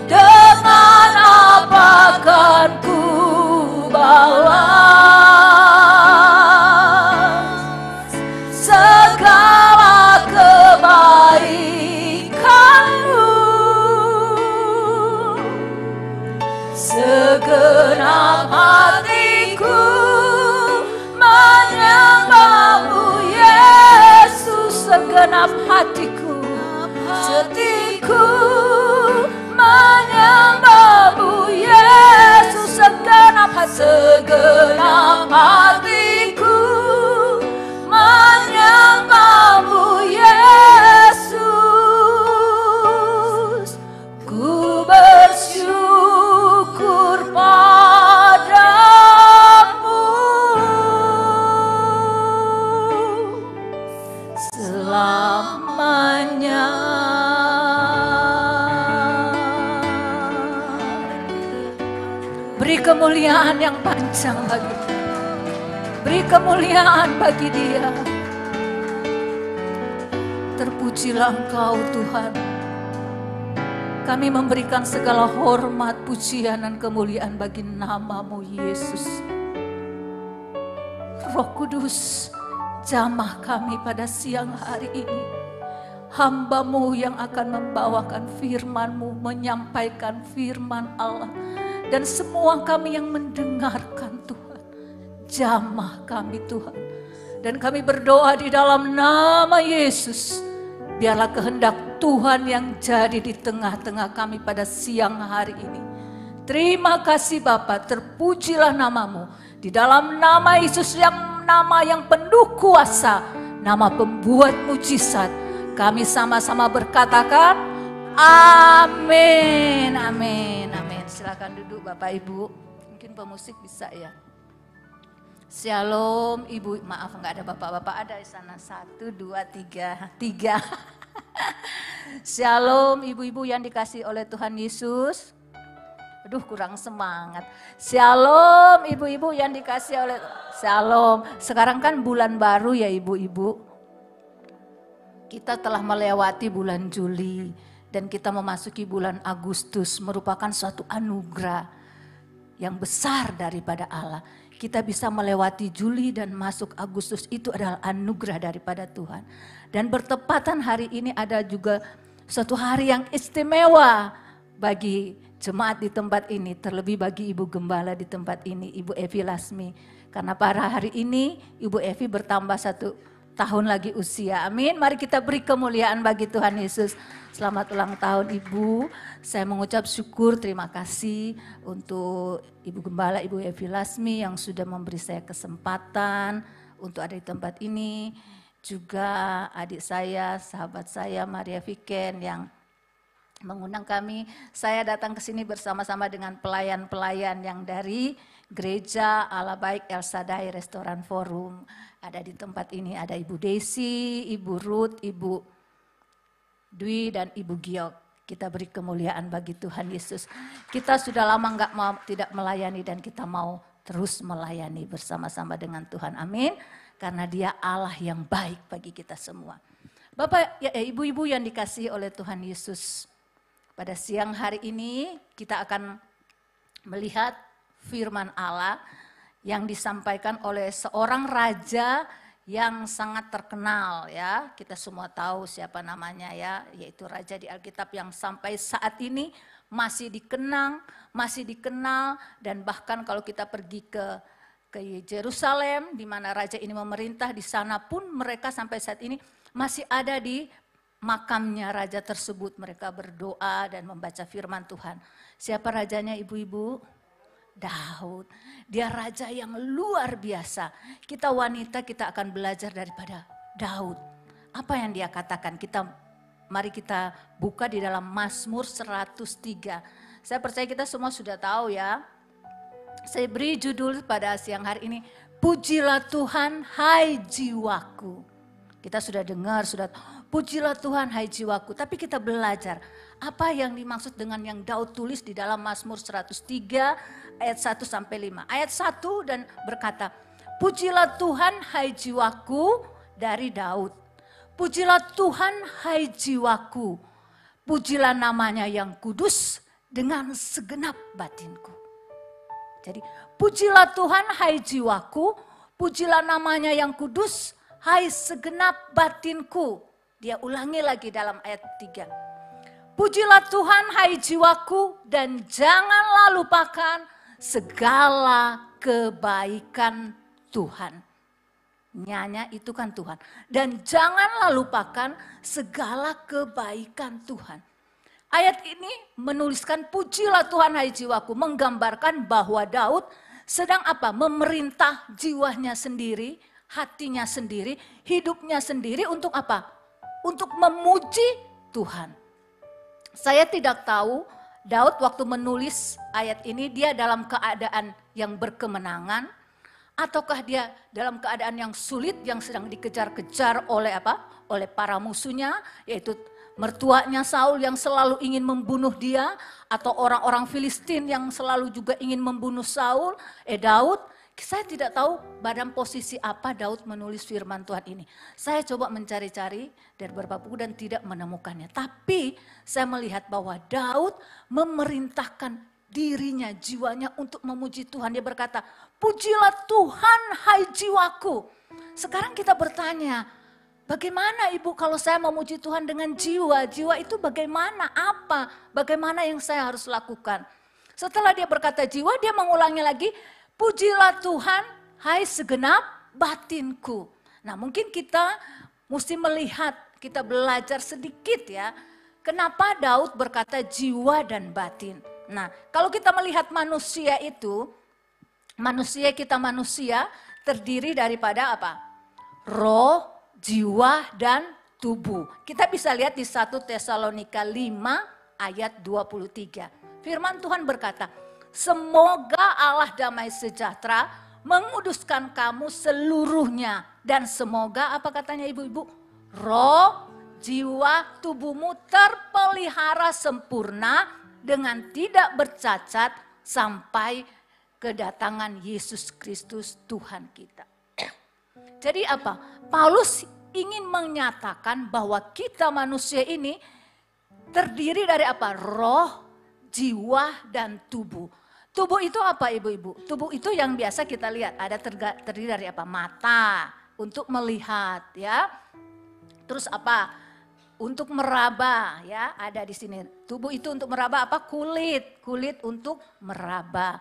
[SPEAKER 4] dengan apa akan ku balas segala kebaikanmu. Segenap hatiku menyembahmu Yesus, segenap hatiku, hatiku menyembahmu Yesus, segenap hatiku menyembahmu Yesus. Ku bersyukur padamu selamanya. Beri kemuliaan yang panjang bagi Dia. Beri kemuliaan bagi Dia. Terpujilah Engkau Tuhan. Kami memberikan segala hormat, pujian, dan kemuliaan bagi nama-Mu Yesus. Roh Kudus, jamah kami pada siang hari ini. Hamba-Mu yang akan membawakan firman-Mu, menyampaikan firman Allah. Dan semua kami yang mendengarkan Tuhan, jamah kami Tuhan. Dan kami berdoa di dalam nama Yesus, biarlah kehendak Tuhan yang jadi di tengah-tengah kami pada siang hari ini. Terima kasih Bapa, terpujilah nama-Mu. Di dalam nama Yesus yang nama yang penuh kuasa, nama pembuat mujizat, kami sama-sama berkatakan, amin, amin, amin. Silakan duduk Bapak Ibu, mungkin pemusik bisa ya. Shalom Ibu, maaf nggak ada bapak-bapak, ada di sana 1, 2, 3. Shalom ibu-ibu yang dikasih oleh Tuhan Yesus. Aduh kurang semangat. Shalom ibu-ibu yang dikasih oleh Shalom. Sekarang kan bulan baru ya ibu-ibu. Kita telah melewati bulan Juli dan kita memasuki bulan Agustus, merupakan suatu anugerah yang besar daripada Allah. Kita bisa melewati Juli dan masuk Agustus, itu adalah anugerah daripada Tuhan. Dan bertepatan hari ini ada juga suatu hari yang istimewa bagi jemaat di tempat ini, terlebih bagi Ibu Gembala di tempat ini, Ibu Evi Lasmi. Karena pada hari ini Ibu Evi bertambah 1 tahun lagi usia. Amin. Mari kita beri kemuliaan bagi Tuhan Yesus. Selamat ulang tahun Ibu. Saya mengucap syukur, terima kasih untuk Ibu Gembala, Ibu Evi Lasmi yang sudah memberi saya kesempatan untuk ada di tempat ini. Juga adik saya, sahabat saya Maria Viken yang mengundang kami. Saya datang ke sini bersama-sama dengan pelayan-pelayan yang dari Gereja Allah Baik El Shaddai Restoran Forum. Ada di tempat ini ada Ibu Desi, Ibu Ruth, Ibu Dwi dan Ibu Giok. Kita beri kemuliaan bagi Tuhan Yesus. Kita sudah lama tidak melayani dan kita mau terus melayani bersama-sama dengan Tuhan. Amin. Karena Dia Allah yang baik bagi kita semua. Bapak, ibu-ibu yang dikasihi oleh Tuhan Yesus. Pada siang hari ini kita akan melihat firman Allah yang disampaikan oleh seorang raja yang sangat terkenal ya. Kita semua tahu siapa namanya ya, yaitu raja di Alkitab yang sampai saat ini masih dikenang, masih dikenal, dan bahkan kalau kita pergi ke Yerusalem di mana raja ini memerintah, di sana pun mereka sampai saat ini masih ada di makamnya raja tersebut. Mereka berdoa dan membaca firman Tuhan. Siapa rajanya ibu-ibu? Daud. Dia raja yang luar biasa. Kita wanita, kita akan belajar daripada Daud. Apa yang dia katakan? Mari kita buka di dalam Mazmur 103. Saya percaya kita semua sudah tahu ya. Saya beri judul pada siang hari ini, Pujilah Tuhan hai jiwaku. Kita sudah dengar, sudah pujilah Tuhan hai jiwaku. Tapi kita belajar apa yang dimaksud dengan yang Daud tulis di dalam Mazmur 103 ayat 1 sampai 5. Ayat 1 dan berkata, pujilah Tuhan hai jiwaku dari Daud. Pujilah Tuhan hai jiwaku. Pujilah namanya yang kudus dengan segenap batinku. Jadi pujilah Tuhan hai jiwaku, pujilah namanya yang kudus, hai segenap batinku. Dia ulangi lagi dalam ayat 3. Pujilah Tuhan hai jiwaku dan janganlah lupakan segala kebaikan Tuhan. Nyanya itu kan Tuhan. Dan janganlah lupakan segala kebaikan Tuhan. Ayat ini menuliskan pujilah Tuhan hai jiwaku, menggambarkan bahwa Daud sedang apa? Memerintah jiwanya sendiri, hatinya sendiri, hidupnya sendiri untuk apa? Untuk memuji Tuhan. Saya tidak tahu Daud waktu menulis ayat ini dia dalam keadaan yang berkemenangan ataukah dia dalam keadaan yang sulit yang sedang dikejar-kejar oleh apa? Oleh para musuhnya, yaitu mertuanya Saul yang selalu ingin membunuh dia, atau orang-orang Filistin yang selalu juga ingin membunuh Daud. Saya tidak tahu dalam posisi apa Daud menulis firman Tuhan ini. Saya coba mencari-cari dari beberapa buku dan tidak menemukannya. Tapi saya melihat bahwa Daud memerintahkan dirinya, jiwanya untuk memuji Tuhan. Dia berkata, pujilah Tuhan hai jiwaku. Sekarang kita bertanya, bagaimana Ibu kalau saya memuji Tuhan dengan jiwa? Jiwa itu bagaimana? Apa? Bagaimana yang saya harus lakukan? Setelah dia berkata jiwa, dia mengulangi lagi, pujilah Tuhan hai segenap batinku. Nah mungkin kita mesti melihat, kita belajar sedikit ya. Kenapa Daud berkata jiwa dan batin? Nah kalau kita melihat manusia itu, manusia terdiri daripada apa? Roh, jiwa dan tubuh. Kita bisa lihat di 1 Tesalonika 5 ayat 23. Firman Tuhan berkata, semoga Allah damai sejahtera menguduskan kamu seluruhnya. Dan semoga apa katanya ibu-ibu? Roh, jiwa, tubuhmu terpelihara sempurna dengan tidak bercacat sampai kedatangan Yesus Kristus Tuhan kita. Jadi apa? Paulus ingin menyatakan bahwa kita manusia ini terdiri dari apa? Roh, jiwa, dan tubuh. Tubuh itu apa ibu-ibu? Tubuh itu yang biasa kita lihat. Ada terdiri dari apa? Mata untuk melihat ya. Terus apa? Untuk meraba ya. Ada di sini. Tubuh itu untuk meraba apa? Kulit. Kulit untuk meraba.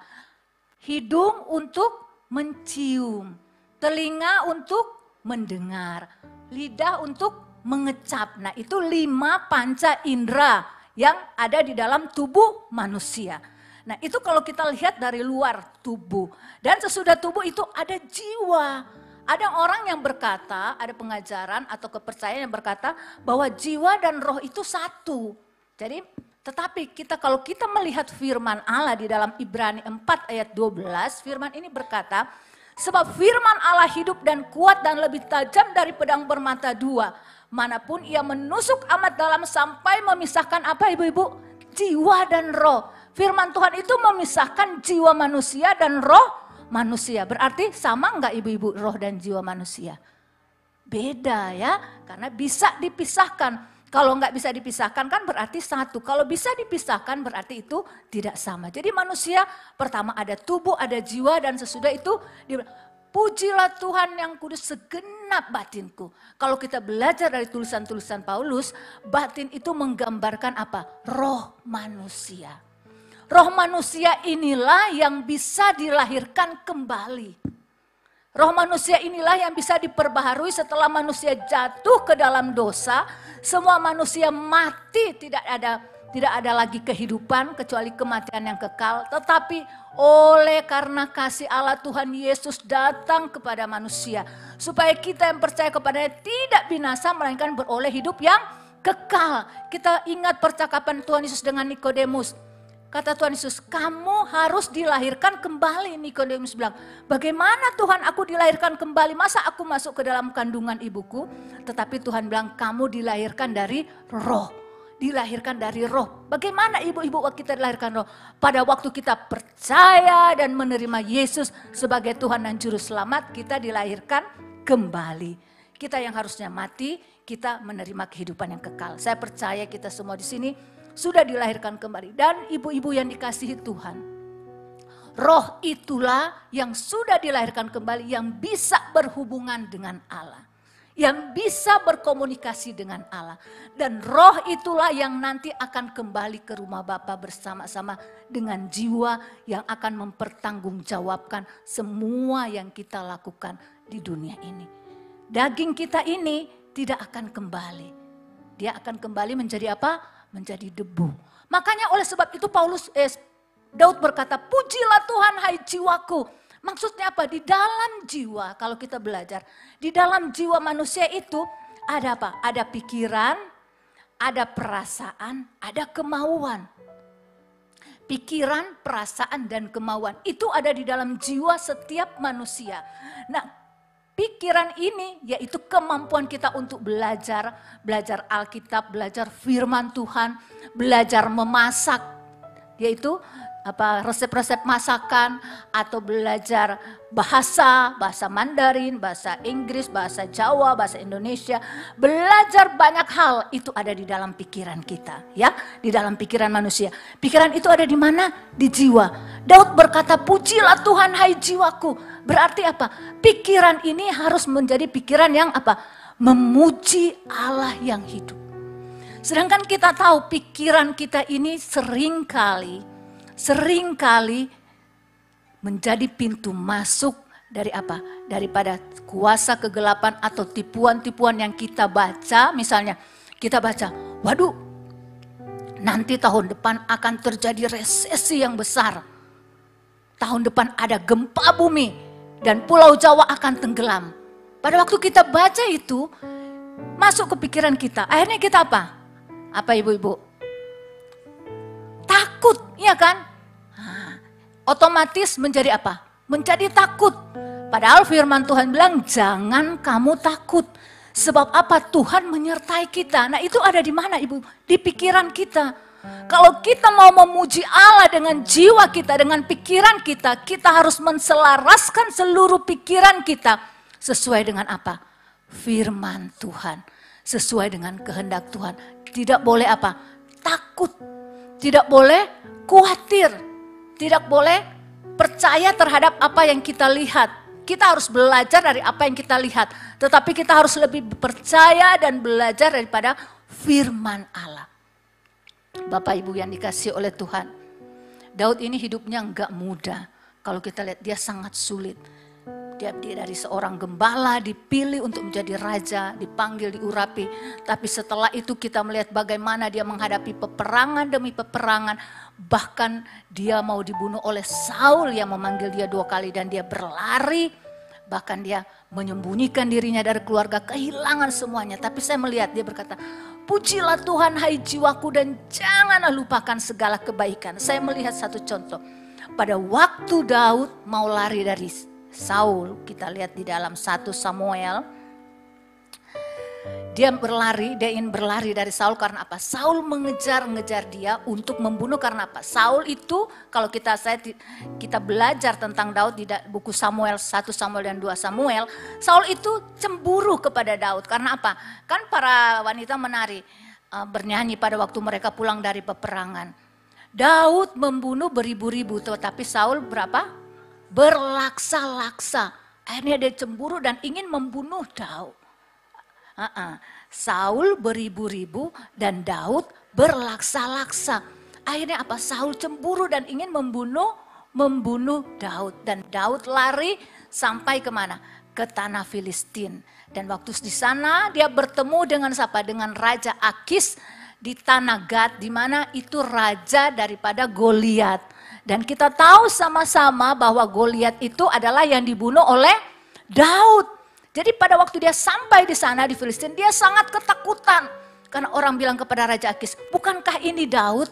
[SPEAKER 4] Hidung untuk mencium. Telinga untuk mendengar, lidah untuk mengecap. Nah itu 5 panca indera yang ada di dalam tubuh manusia. Nah itu kalau kita lihat dari luar tubuh. Dan sesudah tubuh itu ada jiwa. Ada orang yang berkata, ada pengajaran atau kepercayaan yang berkata bahwa jiwa dan roh itu satu. Jadi tetapi kalau kita melihat firman Allah di dalam Ibrani 4 ayat 12, firman ini berkata, sebab firman Allah hidup dan kuat dan lebih tajam dari pedang bermata 2. Manapun ia menusuk amat dalam sampai memisahkan apa ibu-ibu? Jiwa dan roh. Firman Tuhan itu memisahkan jiwa manusia dan roh manusia. Berarti sama enggak ibu-ibu roh dan jiwa manusia? Beda ya, karena bisa dipisahkan. Kalau enggak bisa dipisahkan kan berarti satu. Kalau bisa dipisahkan berarti itu tidak sama. Jadi manusia pertama ada tubuh, ada jiwa dan sesudah itu pujilah Tuhan yang kudus segenap batinku. Kalau kita belajar dari tulisan-tulisan Paulus, batin itu menggambarkan apa? Roh manusia. Roh manusia inilah yang bisa dilahirkan kembali. Roh manusia inilah yang bisa diperbaharui setelah manusia jatuh ke dalam dosa. Semua manusia mati, tidak ada lagi kehidupan kecuali kematian yang kekal. Tetapi oleh karena kasih Allah Tuhan Yesus datang kepada manusia. Supaya kita yang percaya kepadanya tidak binasa melainkan beroleh hidup yang kekal. Kita ingat percakapan Tuhan Yesus dengan Nikodemus. Kata Tuhan Yesus, kamu harus dilahirkan kembali. Nikodemus bilang, bagaimana Tuhan aku dilahirkan kembali? Masa aku masuk ke dalam kandungan ibuku? Tetapi Tuhan bilang, kamu dilahirkan dari roh. Dilahirkan dari roh. Bagaimana ibu-ibu kita dilahirkan roh? Pada waktu kita percaya dan menerima Yesus sebagai Tuhan dan Juru Selamat, kita dilahirkan kembali. Kita yang harusnya mati, kita menerima kehidupan yang kekal. Saya percaya kita semua di sini sudah dilahirkan kembali. Dan ibu-ibu yang dikasihi Tuhan, roh itulah yang sudah dilahirkan kembali, yang bisa berhubungan dengan Allah, yang bisa berkomunikasi dengan Allah. Dan roh itulah yang nanti akan kembali ke rumah Bapa bersama-sama dengan jiwa yang akan mempertanggungjawabkan semua yang kita lakukan di dunia ini. Daging kita ini tidak akan kembali. Dia akan kembali menjadi apa? Menjadi debu. Makanya oleh sebab itu Daud berkata, pujilah Tuhan hai jiwaku. Maksudnya apa? Di dalam jiwa, kalau kita belajar, di dalam jiwa manusia itu ada apa? Ada pikiran, ada perasaan, ada kemauan. Pikiran, perasaan, dan kemauan itu ada di dalam jiwa setiap manusia. Nah, pikiran ini yaitu kemampuan kita untuk belajar Alkitab, belajar firman Tuhan, belajar memasak, yaitu resep-resep masakan, atau belajar bahasa Mandarin, bahasa Inggris, bahasa Jawa, bahasa Indonesia. Belajar banyak hal itu ada di dalam pikiran kita, ya, di dalam pikiran manusia. Pikiran itu ada di mana? Di jiwa. Daud berkata, pujilah Tuhan hai jiwaku. Berarti apa? Pikiran ini harus menjadi pikiran yang apa? Memuji Allah yang hidup. Sedangkan kita tahu pikiran kita ini seringkali menjadi pintu masuk dari apa? Daripada kuasa kegelapan atau tipuan-tipuan yang kita baca. Misalnya kita baca, waduh, nanti tahun depan akan terjadi resesi yang besar. Tahun depan ada gempa bumi dan Pulau Jawa akan tenggelam. Pada waktu kita baca itu, masuk ke pikiran kita. Akhirnya kita apa? Apa ibu-ibu? Takut, iya kan? Otomatis menjadi apa? Menjadi takut. Padahal firman Tuhan bilang, jangan kamu takut. Sebab apa? Tuhan menyertai kita. Nah itu ada di mana ibu? Di pikiran kita. Kalau kita mau memuji Allah dengan jiwa kita, dengan pikiran kita, kita harus menselaraskan seluruh pikiran kita sesuai dengan apa? Firman Tuhan. Sesuai dengan kehendak Tuhan. Tidak boleh apa? Takut. Tidak boleh khawatir. Tidak boleh percaya terhadap apa yang kita lihat. Kita harus belajar dari apa yang kita lihat. Tetapi kita harus lebih percaya dan belajar daripada firman Allah. Bapak Ibu yang dikasihi oleh Tuhan. Daud ini hidupnya enggak mudah. Kalau kita lihat dia sangat sulit. Dia dari seorang gembala dipilih untuk menjadi raja, dipanggil, diurapi. Tapi setelah itu kita melihat bagaimana dia menghadapi peperangan demi peperangan. Bahkan dia mau dibunuh oleh Saul yang memanggil dia 2 kali dan dia berlari. Bahkan dia menyembunyikan dirinya dari keluarga, kehilangan semuanya. Tapi saya melihat dia berkata, pujilah Tuhan hai jiwaku dan janganlah lupakan segala kebaikan. Saya melihat satu contoh. Pada waktu Daud mau lari dari Saul, kita lihat di dalam 1 Samuel, dia ingin berlari dari Saul karena apa? Saul mengejar-ngejar dia untuk membunuh karena apa? Saul itu kalau kita belajar tentang Daud di buku Samuel, 1 Samuel dan 2 Samuel, Saul itu cemburu kepada Daud karena apa? Kan para wanita menari, bernyanyi pada waktu mereka pulang dari peperangan. Daud membunuh beribu-ribu, tetapi Saul berapa? Berlaksa-laksa. Akhirnya dia cemburu dan ingin membunuh Daud. Saul beribu-ribu dan Daud berlaksa-laksa. Akhirnya apa? Saul cemburu dan ingin membunuh Daud. Dan Daud lari sampai kemana? Ke tanah Filistin. Dan waktu di sana dia bertemu dengan siapa? Dengan Raja Akis di tanah Gad, di mana itu raja daripada Goliat. Dan kita tahu sama-sama bahwa Goliat itu adalah yang dibunuh oleh Daud. Jadi pada waktu dia sampai di sana di Filistin, dia sangat ketakutan. Karena orang bilang kepada Raja Akis, bukankah ini Daud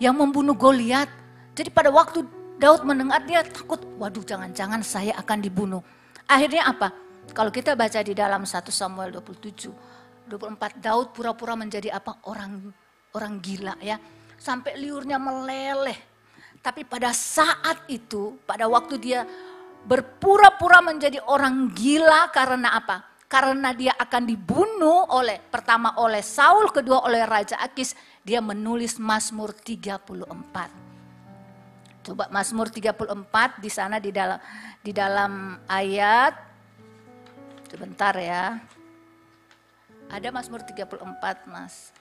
[SPEAKER 4] yang membunuh Goliat? Jadi pada waktu Daud mendengar, dia takut, waduh jangan-jangan saya akan dibunuh. Akhirnya apa? Kalau kita baca di dalam 1 Samuel 27, 24, Daud pura-pura menjadi apa? Orang gila ya. Sampai liurnya meleleh. Tapi pada saat itu, pada waktu dia berpura-pura menjadi orang gila karena apa? Karena dia akan dibunuh pertama oleh Saul, kedua oleh Raja Akis. dia menulis Mazmur 34. Coba Mazmur 34 di sana di dalam ayat, sebentar ya. Ada Mazmur 34 Mas.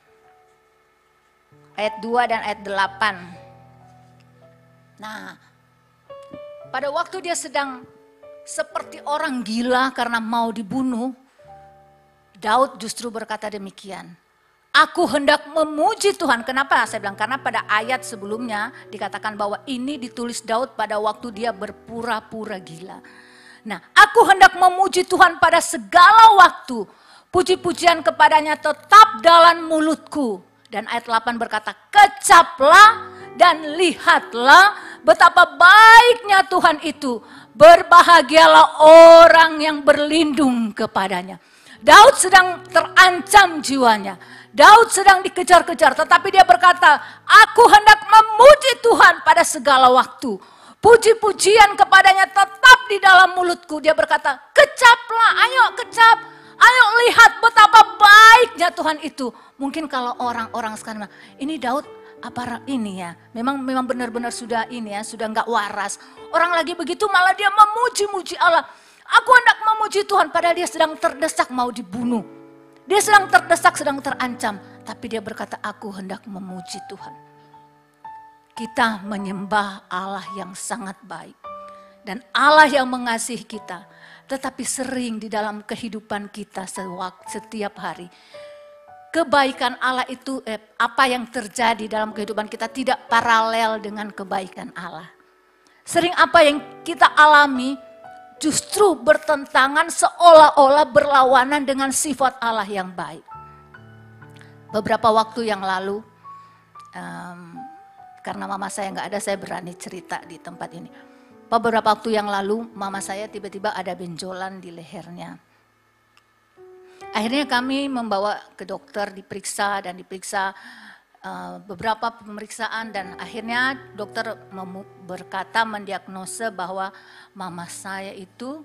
[SPEAKER 4] Ayat 2 dan ayat 8. Nah, pada waktu dia sedang seperti orang gila karena mau dibunuh, Daud justru berkata demikian. Aku hendak memuji Tuhan. Kenapa saya bilang? Karena pada ayat sebelumnya dikatakan bahwa ini ditulis Daud pada waktu dia berpura-pura gila. Nah, aku hendak memuji Tuhan pada segala waktu. Puji-pujian kepadanya tetap dalam mulutku. Dan ayat 8 berkata, kecaplah dan lihatlah betapa baiknya Tuhan itu. Berbahagialah orang yang berlindung kepadanya. Daud sedang terancam jiwanya. Daud sedang dikejar-kejar, tetapi dia berkata, aku hendak memuji Tuhan pada segala waktu. Puji-pujian kepadanya tetap di dalam mulutku. Dia berkata, kecaplah, ayo kecap. Ayo lihat betapa baiknya Tuhan itu. Mungkin kalau orang-orang sekarang, ini Daud apa ini ya? Memang benar-benar sudah ini ya, sudah enggak waras. Orang lagi begitu malah dia memuji-muji Allah. Aku hendak memuji Tuhan padahal dia sedang terdesak mau dibunuh. Dia sedang terdesak, sedang terancam. Tapi dia berkata, aku hendak memuji Tuhan. Kita menyembah Allah yang sangat baik. Dan Allah yang mengasihi kita. Tetapi sering di dalam kehidupan kita setiap hari. Kebaikan Allah itu, apa yang terjadi dalam kehidupan kita tidak paralel dengan kebaikan Allah. Sering apa yang kita alami justru bertentangan seolah-olah berlawanan dengan sifat Allah yang baik. Beberapa waktu yang lalu, karena mama saya nggak ada, saya berani cerita di tempat ini. Beberapa waktu yang lalu, mama saya tiba-tiba ada benjolan di lehernya. Akhirnya kami membawa ke dokter, diperiksa beberapa pemeriksaan dan akhirnya dokter berkata mendiagnosa bahwa mama saya itu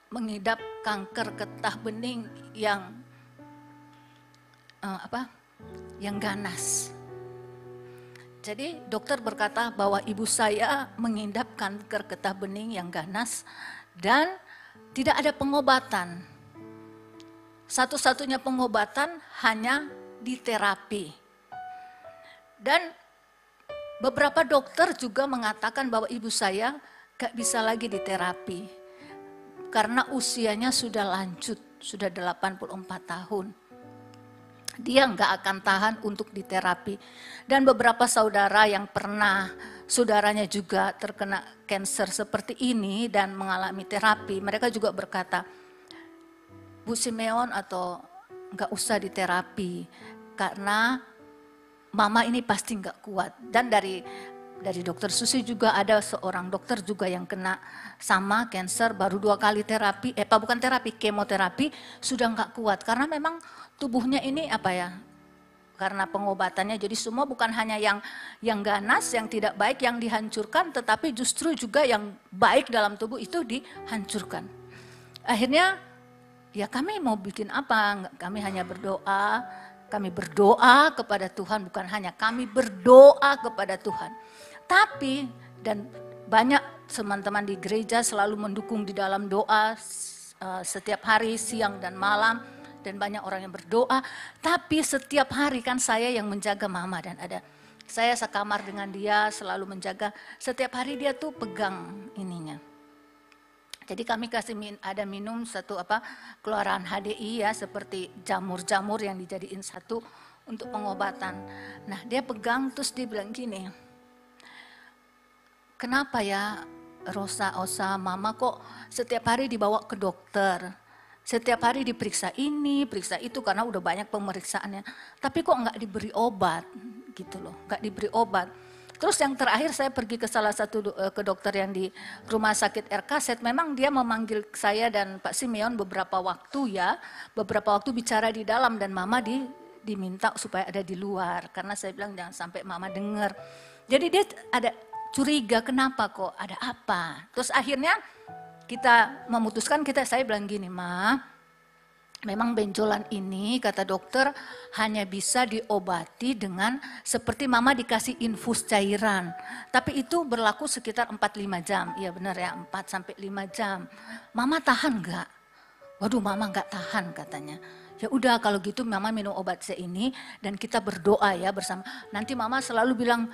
[SPEAKER 4] mengidap kanker getah bening yang ganas. Jadi dokter berkata bahwa ibu saya mengidap kanker getah bening yang ganas dan tidak ada pengobatan. Satu-satunya pengobatan hanya di terapi. Dan beberapa dokter juga mengatakan bahwa ibu saya gak bisa lagi diterapi. Karena usianya sudah lanjut, sudah 84 tahun. Dia nggak akan tahan untuk diterapi. Dan beberapa saudara yang pernah saudaranya juga terkena kanker seperti ini dan mengalami terapi, mereka juga berkata, Bu Simeon atau nggak usah diterapi karena mama ini pasti nggak kuat. Dan dari dokter Susi juga ada seorang dokter juga yang kena sama kanker, baru 2 kali terapi, kemoterapi sudah nggak kuat karena memang tubuhnya ini karena pengobatannya jadi semua bukan hanya yang ganas, yang tidak baik, yang dihancurkan, tetapi justru juga yang baik dalam tubuh itu dihancurkan. Akhirnya ya kami mau bikin apa? Kami hanya berdoa, kami berdoa kepada Tuhan, bukan hanya kami berdoa kepada Tuhan. Tapi dan banyak teman-teman di gereja selalu mendukung di dalam doa setiap hari siang dan malam. Dan banyak orang yang berdoa, tapi setiap hari kan saya yang menjaga mama dan saya sekamar dengan dia selalu menjaga, setiap hari dia tuh pegang ininya. Jadi kami kasih ada minum satu keluaran HDI ya, seperti jamur-jamur yang dijadiin satu untuk pengobatan. Nah dia pegang terus dia bilang gini, kenapa ya Rosa mama kok setiap hari dibawa ke dokter? Setiap hari diperiksa ini, periksa itu karena udah banyak pemeriksaannya. Tapi kok nggak diberi obat gitu loh, nggak diberi obat. Terus yang terakhir saya pergi ke salah satu ke dokter yang di rumah sakit RKZ. Memang dia memanggil saya dan Pak Simeon beberapa waktu bicara di dalam dan mama diminta supaya ada di luar. Karena saya bilang jangan sampai mama dengar. Jadi dia ada curiga kenapa kok, ada apa. Terus akhirnya kita memutuskan, saya bilang gini, Ma, memang benjolan ini kata dokter hanya bisa diobati dengan seperti Mama dikasih infus cairan. Tapi itu berlaku sekitar 4-5 jam. Iya benar ya, 4-5 jam. Mama tahan enggak? Waduh, Mama enggak tahan katanya. Ya udah kalau gitu Mama minum obat saya ini dan kita berdoa ya bersama. Nanti Mama selalu bilang,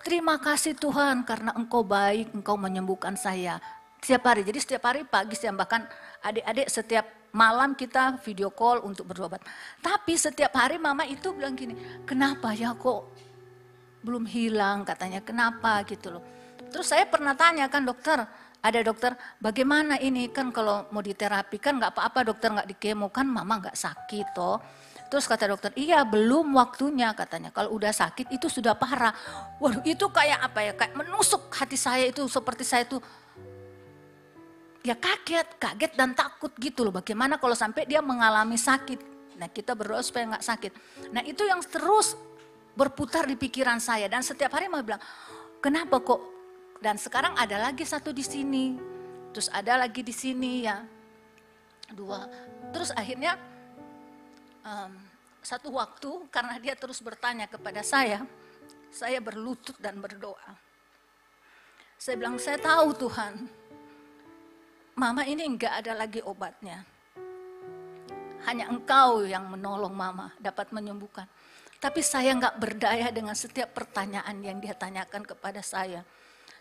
[SPEAKER 4] terima kasih Tuhan karena Engkau baik, Engkau menyembuhkan saya. Setiap hari, jadi setiap hari pagi siang, bahkan adik-adik setiap malam kita video call untuk berobat. Tapi setiap hari Mama itu bilang gini, kenapa ya kok belum hilang katanya, kenapa gitu loh. Terus saya pernah tanya kan dokter, ada dokter, bagaimana ini kan kalau mau diterapi kan nggak apa-apa dokter, nggak dikemo kan Mama nggak sakit toh. Terus kata dokter, iya belum waktunya katanya, kalau udah sakit itu sudah parah. Waduh itu kayak apa ya, kayak menusuk hati saya itu, seperti saya itu ya kaget dan takut gitu loh. Bagaimana kalau sampai dia mengalami sakit. Nah kita berdoa supaya nggak sakit. Nah itu yang terus berputar di pikiran saya. Dan setiap hari Mama bilang, kenapa kok? Dan sekarang ada lagi satu di sini. Terus ada lagi di sini ya. 2. Terus akhirnya satu waktu karena dia terus bertanya kepada saya berlutut dan berdoa. Saya bilang, saya tahu Tuhan. Mama ini enggak ada lagi obatnya. Hanya Engkau yang menolong Mama dapat menyembuhkan. Tapi saya enggak berdaya dengan setiap pertanyaan yang dia tanyakan kepada saya.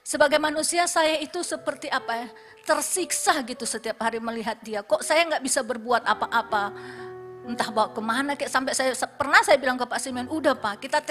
[SPEAKER 4] Sebagai manusia saya itu seperti apa ya, tersiksa gitu setiap hari melihat dia. Kok saya enggak bisa berbuat apa-apa. Entah bawa kemana, sampai saya bilang ke Pak Simeon, udah Pak kita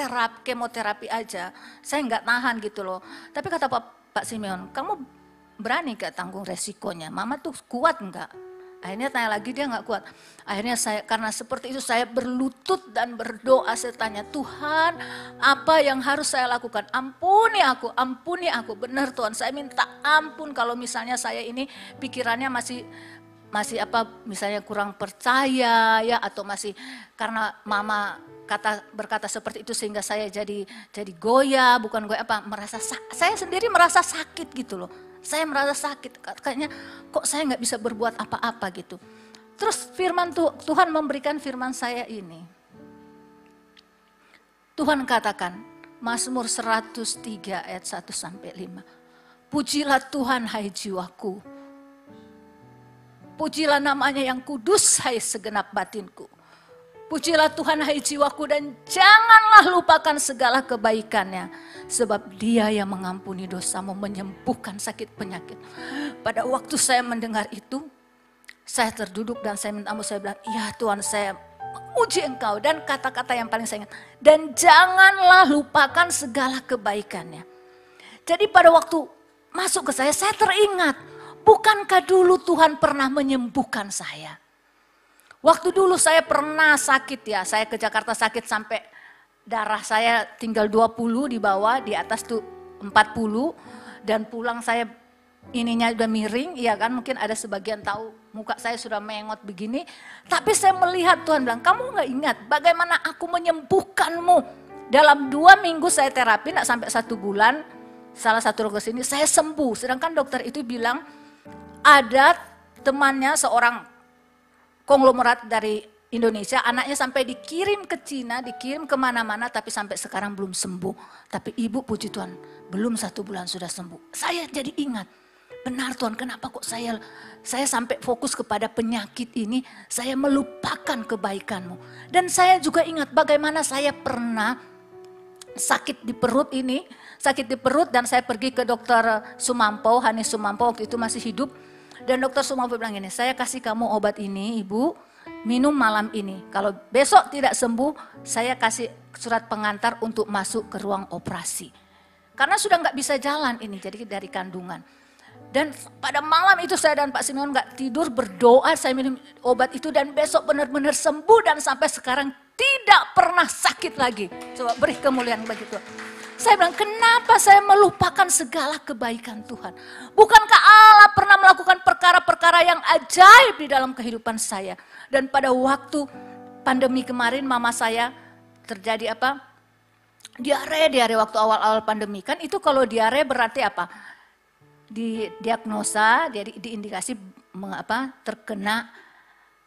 [SPEAKER 4] kemoterapi aja. Saya enggak tahan gitu loh. Tapi kata Pak Simeon, kamu berani gak tanggung resikonya? Mama tuh kuat enggak? Akhirnya tanya lagi, dia enggak kuat. Akhirnya saya, karena seperti itu saya berlutut dan berdoa, saya tanya, Tuhan apa yang harus saya lakukan? Ampuni aku. Benar Tuhan, saya minta ampun kalau misalnya saya ini pikirannya masih apa, misalnya kurang percaya ya, atau masih karena Mama berkata seperti itu sehingga saya jadi goyah, bukan goyah apa, saya sendiri merasa sakit gitu loh. Saya merasa sakit, kayaknya kok saya nggak bisa berbuat apa-apa gitu. Terus Tuhan memberikan firman saya ini. Tuhan katakan, Mazmur 103 ayat 1-5. Pujilah Tuhan hai jiwaku. Pujilah namanya yang kudus hai segenap batinku. Pujilah Tuhan hai jiwaku dan janganlah lupakan segala kebaikannya. Sebab dia yang mengampuni dosamu, menyembuhkan sakit penyakit. Pada waktu saya mendengar itu, saya terduduk dan saya minta ampun, saya bilang, iya Tuhan saya memuji Engkau. Dan kata-kata yang paling saya ingat, dan janganlah lupakan segala kebaikannya. Jadi pada waktu masuk ke saya teringat, bukankah dulu Tuhan pernah menyembuhkan saya? Waktu dulu saya pernah sakit ya, saya ke Jakarta sakit sampai darah saya tinggal 20 di bawah, di atas tuh 40. Dan pulang saya ininya udah miring, ya kan mungkin ada sebagian tahu muka saya sudah mengot begini. Tapi saya melihat Tuhan bilang, kamu gak ingat bagaimana aku menyembuhkanmu. Dalam 2 minggu saya terapi, gak sampai 1 bulan, salah satu dokter sini saya sembuh. Sedangkan dokter itu bilang ada temannya seorang konglomerat dari Indonesia, anaknya sampai dikirim ke Cina, dikirim kemana-mana, tapi sampai sekarang belum sembuh. Tapi ibu puji Tuhan, belum 1 bulan sudah sembuh. Saya jadi ingat, benar Tuhan kenapa kok saya sampai fokus kepada penyakit ini, saya melupakan kebaikanmu. Dan saya juga ingat bagaimana saya pernah sakit di perut dan saya pergi ke dokter Sumampo, Hanis Sumampo waktu itu masih hidup. Dan dokter Sumampo bilang ini, saya kasih kamu obat ini ibu, minum malam ini. Kalau besok tidak sembuh, saya kasih surat pengantar untuk masuk ke ruang operasi. Karena sudah nggak bisa jalan ini, jadi dari kandungan. Dan pada malam itu saya dan Pak Simeon nggak tidur, berdoa, saya minum obat itu dan besok benar-benar sembuh dan sampai sekarang tidak pernah sakit lagi. Coba beri kemuliaan bagi Tuhan. Saya bilang, kenapa saya melupakan segala kebaikan Tuhan? Bukankah Allah pernah melakukan perkara-perkara yang ajaib di dalam kehidupan saya? Dan pada waktu pandemi kemarin mama saya terjadi apa? Diare waktu awal-awal pandemi. Kan itu kalau diare berarti apa? didiagnosa, dia diindikasi terkena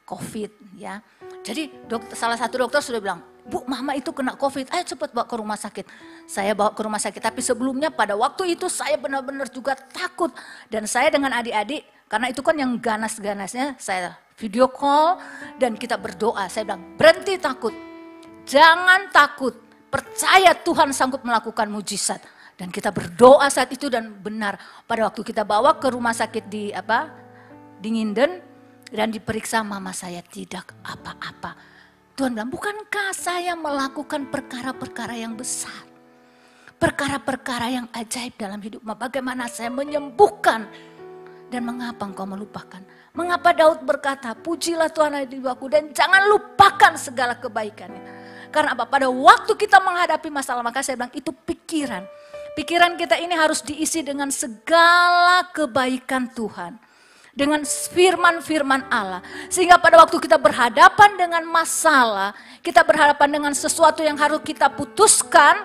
[SPEAKER 4] COVID ya. Jadi salah satu dokter sudah bilang, Bu, mama itu kena COVID, ayo cepat bawa ke rumah sakit. Saya bawa ke rumah sakit, tapi sebelumnya pada waktu itu saya benar-benar juga takut. Dan saya dengan adik-adik, karena itu kan yang ganas-ganasnya, saya video call dan kita berdoa. Saya bilang, berhenti takut, jangan takut, percaya Tuhan sanggup melakukan mujizat. Dan kita berdoa saat itu dan benar. Pada waktu kita bawa ke rumah sakit di Nginden dan diperiksa, mama saya tidak apa-apa. Tuhan bilang, bukankah saya melakukan perkara-perkara yang besar? Perkara-perkara yang ajaib dalam hidup. Bagaimana saya menyembuhkan? Dan mengapa engkau melupakan? Mengapa Daud berkata, pujilah Tuhan hai jiwaku dan jangan lupakan segala kebaikannya. Karena apa? Pada waktu kita menghadapi masalah, maka saya bilang itu pikiran. Pikiran kita ini harus diisi dengan segala kebaikan Tuhan. Dengan firman-firman Allah. Sehingga pada waktu kita berhadapan dengan masalah, kita berhadapan dengan sesuatu yang harus kita putuskan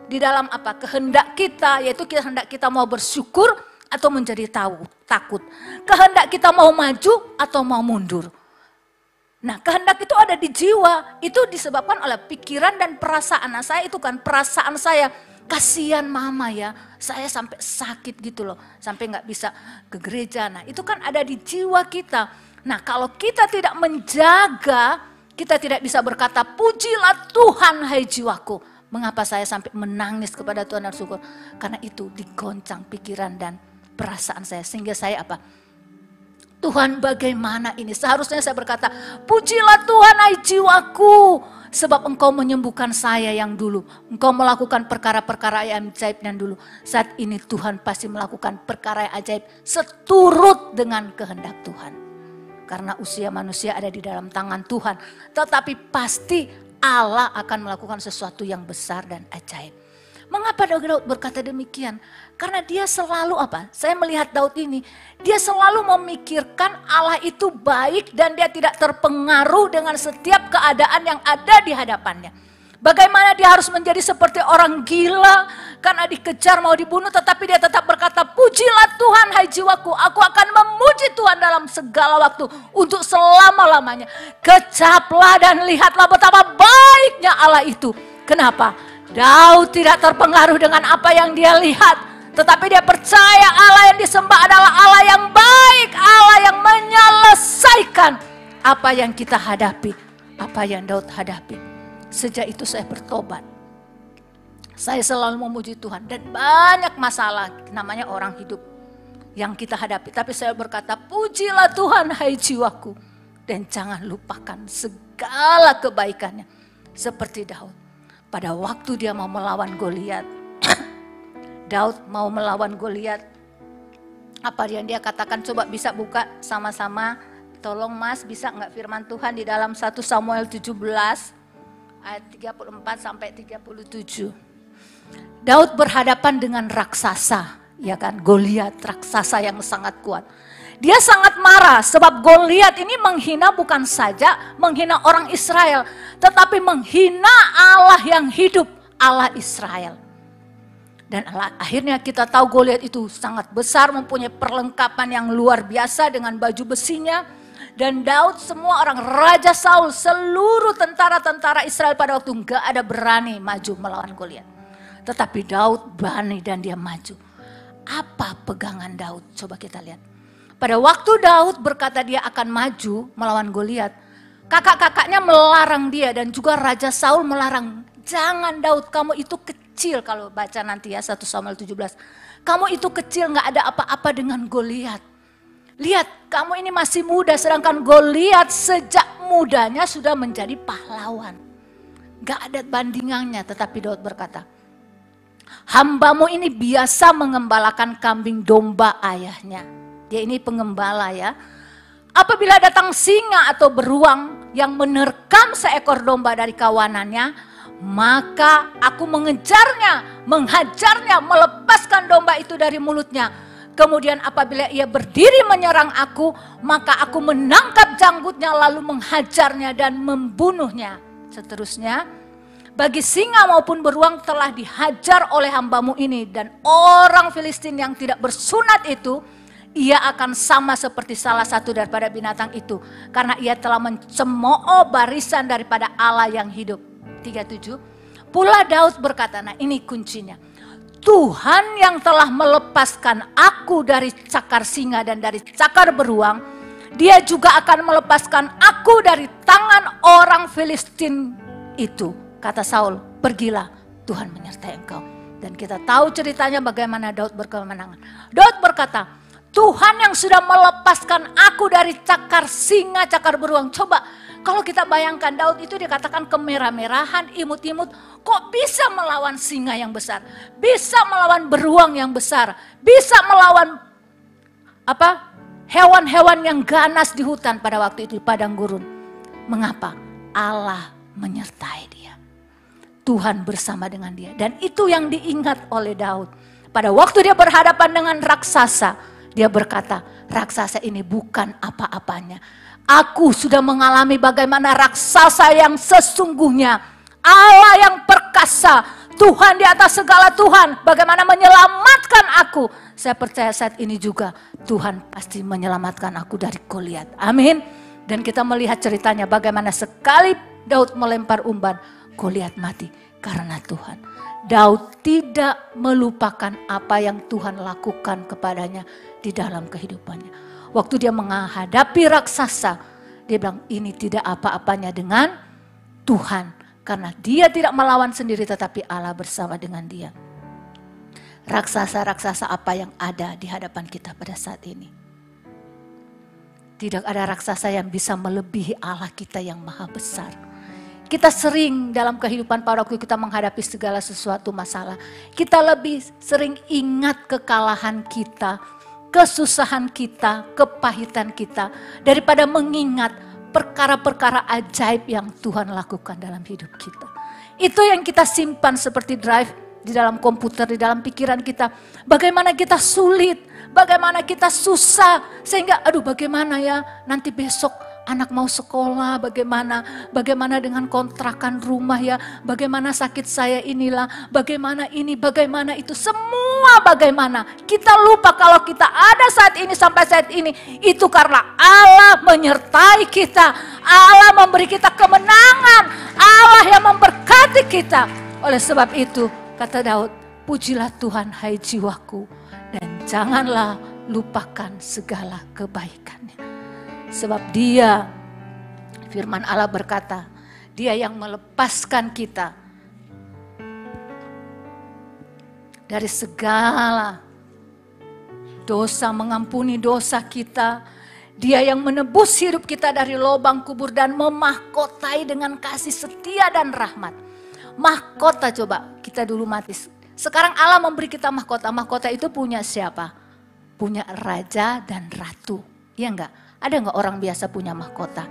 [SPEAKER 4] di dalam kehendak kita, yaitu kehendak kita mau bersyukur atau menjadi takut. Kehendak kita mau maju atau mau mundur. Nah, kehendak itu ada di jiwa, itu disebabkan oleh pikiran dan perasaan. Nah, saya itu kan perasaan saya. Kasihan mama ya, saya sampai sakit gitu loh, sampai nggak bisa ke gereja. Nah itu kan ada di jiwa kita. Nah kalau kita tidak menjaga, kita tidak bisa berkata, pujilah Tuhan hai jiwaku. Mengapa saya sampai menangis kepada Tuhan dan syukur? Karena itu digoncang pikiran dan perasaan saya. Sehingga saya Tuhan bagaimana ini? Seharusnya saya berkata, pujilah Tuhan hai jiwaku. Sebab engkau menyembuhkan saya yang dulu. Engkau melakukan perkara-perkara yang ajaib yang dulu. Saat ini Tuhan pasti melakukan perkara yang ajaib seturut dengan kehendak Tuhan. Karena usia manusia ada di dalam tangan Tuhan. Tetapi pasti Allah akan melakukan sesuatu yang besar dan ajaib. Mengapa Daud berkata demikian? Karena dia selalu saya melihat Daud ini, dia selalu memikirkan Allah itu baik dan dia tidak terpengaruh dengan setiap keadaan yang ada di hadapannya. Bagaimana dia harus menjadi seperti orang gila karena dikejar mau dibunuh, tetapi dia tetap berkata, pujilah Tuhan hai jiwaku, aku akan memuji Tuhan dalam segala waktu untuk selama-lamanya. Kecaplah dan lihatlah betapa baiknya Allah itu. Kenapa? Daud tidak terpengaruh dengan apa yang dia lihat, tetapi dia percaya Allah yang disembah adalah Allah yang baik, Allah yang menyelesaikan apa yang kita hadapi, apa yang Daud hadapi. Sejak itu saya bertobat. Saya selalu memuji Tuhan dan banyak masalah namanya orang hidup yang kita hadapi. Tapi saya berkata, pujilah Tuhan hai jiwaku dan jangan lupakan segala kebaikannya. Seperti Daud. Pada waktu dia mau melawan Goliat, Daud mau melawan Goliat. Apa yang dia katakan? Coba bisa buka sama-sama. Tolong Mas, bisa enggak firman Tuhan di dalam 1 Samuel 17 ayat 34 sampai 37. Daud berhadapan dengan raksasa, ya kan? Goliat, raksasa yang sangat kuat. Dia sangat marah sebab Goliat ini menghina bukan saja menghina orang Israel, tetapi menghina Allah yang hidup, Allah Israel. Dan akhirnya kita tahu Goliat itu sangat besar, mempunyai perlengkapan yang luar biasa dengan baju besinya. Dan Daud, semua orang, Raja Saul, seluruh tentara-tentara Israel pada waktu enggak ada berani maju melawan Goliat. Tetapi Daud berani dan dia maju. Apa pegangan Daud? Coba kita lihat. Pada waktu Daud berkata dia akan maju melawan Goliat, kakak-kakaknya melarang dia dan juga Raja Saul melarang. Jangan Daud, kamu itu kecil, kalau baca nanti ya 1 Samuel 17. Kamu itu kecil, gak ada apa-apa dengan Goliat. Lihat, kamu ini masih muda, sedangkan Goliat sejak mudanya sudah menjadi pahlawan. Gak ada bandingannya, tetapi Daud berkata, hambamu ini biasa mengembalakan kambing domba ayahnya. Dia ini pengembala ya. Apabila datang singa atau beruang yang menerkam seekor domba dari kawanannya, maka aku mengejarnya, menghajarnya, melepaskan domba itu dari mulutnya. Kemudian apabila ia berdiri menyerang aku, maka aku menangkap janggutnya lalu menghajarnya dan membunuhnya. Seterusnya, bagi singa maupun beruang telah dihajar oleh hambamu ini. Dan orang Filistin yang tidak bersunat itu, ia akan sama seperti salah satu daripada binatang itu. Karena ia telah mencemooh barisan daripada Allah yang hidup. 37. Pula Daud berkata, nah ini kuncinya. Tuhan yang telah melepaskan aku dari cakar singa dan dari cakar beruang, Dia juga akan melepaskan aku dari tangan orang Filistin itu. Kata Saul, pergilah, Tuhan menyertai engkau. Dan kita tahu ceritanya bagaimana Daud berkemenangan. Daud berkata, Tuhan yang sudah melepaskan aku dari cakar singa, cakar beruang. Coba, kalau kita bayangkan Daud itu dikatakan kemerah-merahan, imut-imut. Kok bisa melawan singa yang besar? Bisa melawan beruang yang besar? Bisa melawan hewan-hewan yang ganas di hutan pada waktu itu, di padang gurun. Mengapa? Allah menyertai dia. Tuhan bersama dengan dia. Dan itu yang diingat oleh Daud. Pada waktu dia berhadapan dengan raksasa, dia berkata, raksasa ini bukan apa-apanya. Aku sudah mengalami bagaimana raksasa yang sesungguhnya. Allah yang perkasa, Tuhan di atas segala Tuhan, bagaimana menyelamatkan aku. Saya percaya saat ini juga Tuhan pasti menyelamatkan aku dari Goliat. Amin. Dan kita melihat ceritanya bagaimana sekali Daud melempar umban, Goliat mati karena Tuhan. Daud tidak melupakan apa yang Tuhan lakukan kepadanya di dalam kehidupannya. Waktu dia menghadapi raksasa, dia bilang ini tidak apa-apanya dengan Tuhan. Karena dia tidak melawan sendiri tetapi Allah bersama dengan dia. Raksasa-raksasa apa yang ada di hadapan kita pada saat ini? Tidak ada raksasa yang bisa melebihi Allah kita yang maha besar. Kita sering dalam kehidupan pada waktu kita menghadapi segala sesuatu masalah, kita lebih sering ingat kekalahan kita, kesusahan kita, kepahitan kita, daripada mengingat perkara-perkara ajaib yang Tuhan lakukan dalam hidup kita. Itu yang kita simpan seperti drive di dalam komputer, di dalam pikiran kita. Bagaimana kita sulit, bagaimana kita susah, sehingga aduh bagaimana ya nanti besok anak mau sekolah, bagaimana dengan kontrakan rumah ya, bagaimana sakit saya inilah, bagaimana ini, bagaimana itu, semua bagaimana. Kita lupa kalau kita ada saat ini sampai saat ini, itu karena Allah menyertai kita, Allah memberi kita kemenangan, Allah yang memberkati kita. Oleh sebab itu, kata Daud, pujilah Tuhan hai jiwaku, dan janganlah lupakan segala kebaikannya. Sebab dia, firman Allah berkata, dia yang melepaskan kita dari segala dosa, mengampuni dosa kita. Dia yang menebus hidup kita dari lubang kubur dan memahkotai dengan kasih setia dan rahmat. Mahkota, coba kita dulu mati. Sekarang Allah memberi kita mahkota. Mahkota itu punya siapa? Punya raja dan ratu. Iya enggak? Ada enggak orang biasa punya mahkota?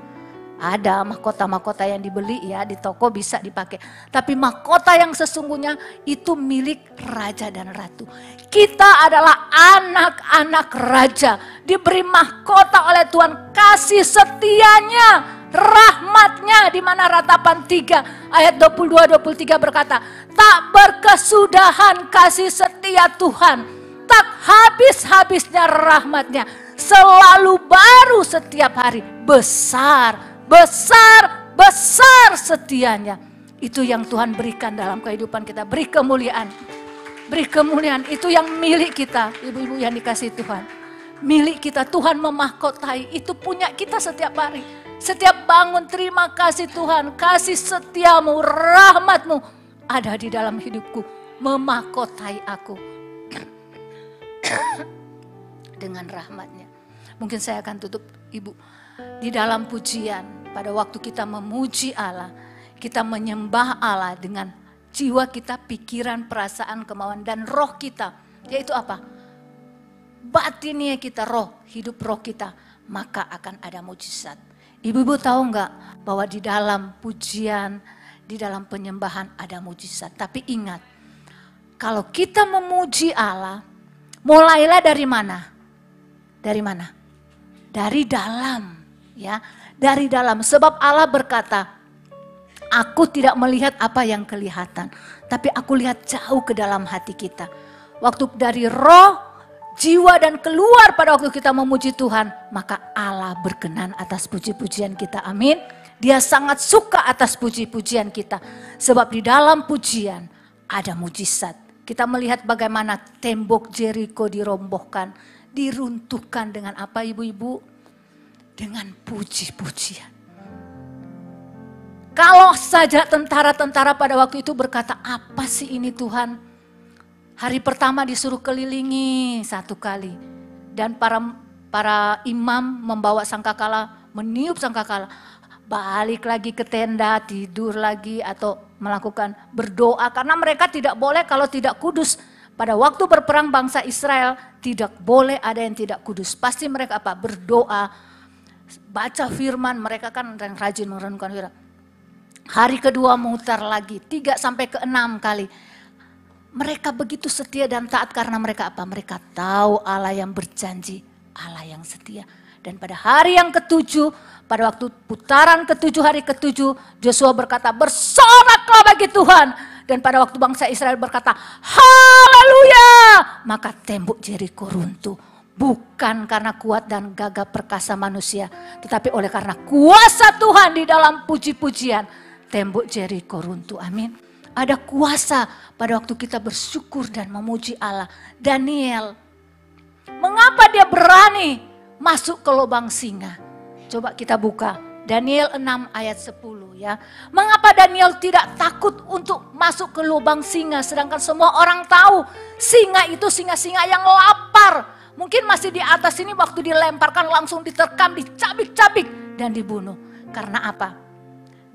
[SPEAKER 4] Ada mahkota-mahkota yang dibeli ya di toko bisa dipakai. Tapi mahkota yang sesungguhnya itu milik raja dan ratu. Kita adalah anak-anak raja. Diberi mahkota oleh Tuhan, kasih setianya, rahmatnya, di mana Ratapan 3 ayat 22-23 berkata, tak berkesudahan kasih setia Tuhan, tak habis-habisnya rahmatnya, selalu baru setiap hari, besar setianya. Itu yang Tuhan berikan dalam kehidupan kita. Beri kemuliaan, itu yang milik kita. Ibu-ibu yang dikasih Tuhan, milik kita. Tuhan memahkotai, itu punya kita setiap hari. Setiap bangun, terima kasih Tuhan, kasih setiamu, rahmatmu ada di dalam hidupku, memahkotai aku dengan rahmatnya. Mungkin saya akan tutup ibu di dalam pujian. Pada waktu kita memuji Allah, kita menyembah Allah dengan jiwa kita, pikiran, perasaan, kemauan, dan roh kita. Yaitu apa? Batinnya kita, roh, hidup roh kita, maka akan ada mujizat. Ibu-ibu tahu enggak bahwa di dalam pujian, di dalam penyembahan ada mujizat. Tapi ingat, kalau kita memuji Allah, mulailah dari mana? Dari mana? Dari dalam, ya, dari dalam. Sebab Allah berkata, Aku tidak melihat apa yang kelihatan, tapi aku lihat jauh ke dalam hati kita. Waktu dari roh, jiwa dan keluar pada waktu kita memuji Tuhan, maka Allah berkenan atas puji-pujian kita. Amin. Dia sangat suka atas puji-pujian kita. Sebab di dalam pujian ada mujizat. Kita melihat bagaimana tembok Jericho dirombohkan, diruntuhkan dengan apa ibu-ibu? Dengan puji-pujian. Kalau saja tentara-tentara pada waktu itu berkata, apa sih ini Tuhan? Hari pertama disuruh kelilingi 1 kali. Dan para imam membawa sangkakala, meniup sangkakala. Balik lagi ke tenda, tidur lagi atau melakukan berdoa. Karena mereka tidak boleh kalau tidak kudus. Pada waktu berperang bangsa Israel tidak boleh ada yang tidak kudus. Pasti mereka apa? Berdoa, baca firman, mereka kan yang rajin merenungkan firman. Hari kedua mutar lagi, 3 sampai ke 6 kali. Mereka begitu setia dan taat karena mereka apa? Mereka tahu Allah yang berjanji, Allah yang setia. Dan pada hari yang ke-7, pada waktu putaran ke-7, hari ke-7, Joshua berkata, bersoraklah bagi Tuhan. Dan pada waktu bangsa Israel berkata, haleluya, maka tembok Jericho runtuh. Bukan karena kuat dan gagah perkasa manusia, tetapi oleh karena kuasa Tuhan di dalam puji-pujian. Tembok Jericho runtuh, amin. Ada kuasa pada waktu kita bersyukur dan memuji Allah. Daniel, mengapa dia berani masuk ke lubang singa? Coba kita buka Daniel 6 ayat 10 ya. Mengapa Daniel tidak takut untuk masuk ke lubang singa, sedangkan semua orang tahu singa itu singa-singa yang lapar. Mungkin masih di atas ini waktu dilemparkan langsung diterkam, dicabik-cabik dan dibunuh. Karena apa?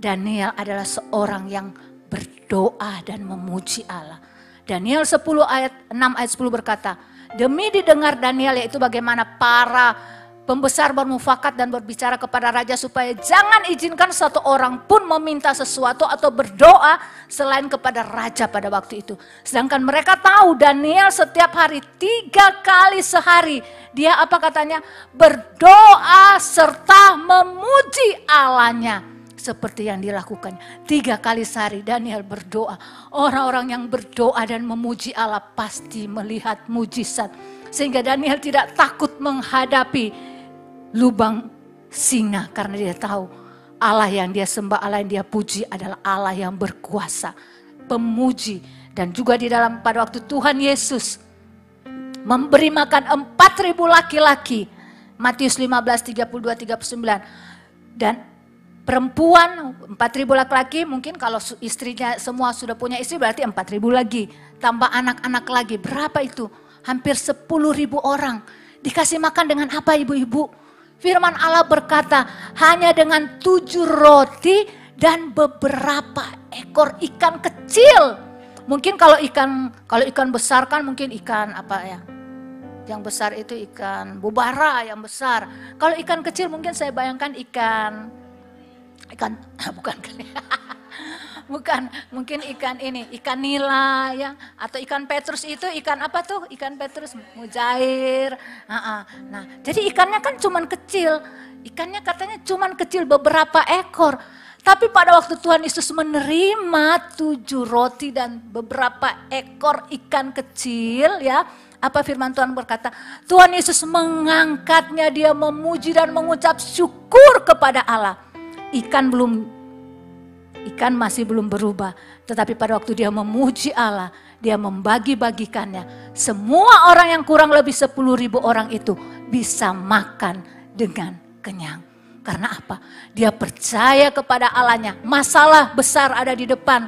[SPEAKER 4] Daniel adalah seorang yang berdoa dan memuji Allah. Daniel 6 ayat 10 berkata, demi didengar Daniel, yaitu bagaimana para pembesar bermufakat dan berbicara kepada raja supaya jangan izinkan satu orang pun meminta sesuatu atau berdoa selain kepada raja pada waktu itu. Sedangkan mereka tahu Daniel setiap hari 3 kali sehari dia apa katanya? Berdoa serta memuji Allahnya. Seperti yang dilakukan 3 kali sehari Daniel berdoa. Orang-orang yang berdoa dan memuji Allah pasti melihat mujizat. Sehingga Daniel tidak takut menghadapi lubang singa. Karena dia tahu Allah yang dia sembah, Allah yang dia puji adalah Allah yang berkuasa. Pemuji. Dan juga di dalam pada waktu Tuhan Yesus memberi makan 4.000 laki-laki. Matius 15:32-39. Dan perempuan 4.000 laki-laki, mungkin kalau istrinya semua sudah punya istri berarti 4.000 lagi. Tambah anak-anak lagi, berapa itu? Hampir 10.000 orang. Dikasih makan dengan apa ibu-ibu? Firman Allah berkata, hanya dengan 7 roti dan beberapa ekor ikan kecil. Mungkin kalau ikan besar kan mungkin ikan apa ya? Yang besar itu ikan bubara yang besar. Kalau ikan kecil mungkin saya bayangkan ikan mungkin ikan nila ya, atau ikan petrus itu ikan apa tuh? Ikan petrus mujair. Nah, jadi ikannya kan cuman kecil. Ikannya katanya cuman kecil beberapa ekor. Tapi pada waktu Tuhan Yesus menerima 7 roti dan beberapa ekor ikan kecil ya, apa firman Tuhan berkata? Tuhan Yesus mengangkatnya, dia memuji dan mengucap syukur kepada Allah. Ikan masih belum berubah, tetapi pada waktu dia memuji Allah, dia membagi-bagikannya. Semua orang yang kurang lebih 10.000 orang itu bisa makan dengan kenyang. Karena apa? Dia percaya kepada Allahnya. Masalah besar ada di depan.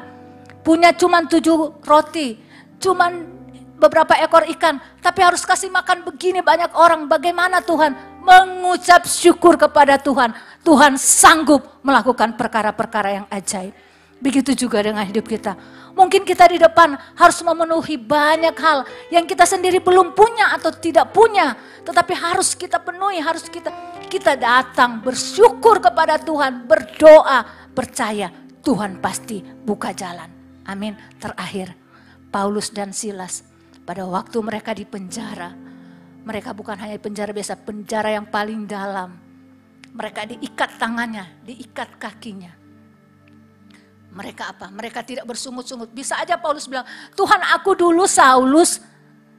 [SPEAKER 4] Punya cuman 7 roti, cuman beberapa ekor ikan, tapi harus kasih makan begini banyak orang. Bagaimana Tuhan? Mengucap syukur kepada Tuhan. Tuhan sanggup melakukan perkara-perkara yang ajaib. Begitu juga dengan hidup kita. Mungkin kita di depan harus memenuhi banyak hal yang kita sendiri belum punya atau tidak punya. Tetapi harus kita penuhi, harus kita datang bersyukur kepada Tuhan, berdoa, percaya Tuhan pasti buka jalan. Amin. Terakhir, Paulus dan Silas pada waktu mereka di penjara, mereka bukan hanya penjara biasa, penjara yang paling dalam. Mereka diikat tangannya, diikat kakinya. Mereka apa? Mereka tidak bersungut-sungut. Bisa aja Paulus bilang, Tuhan aku dulu Saulus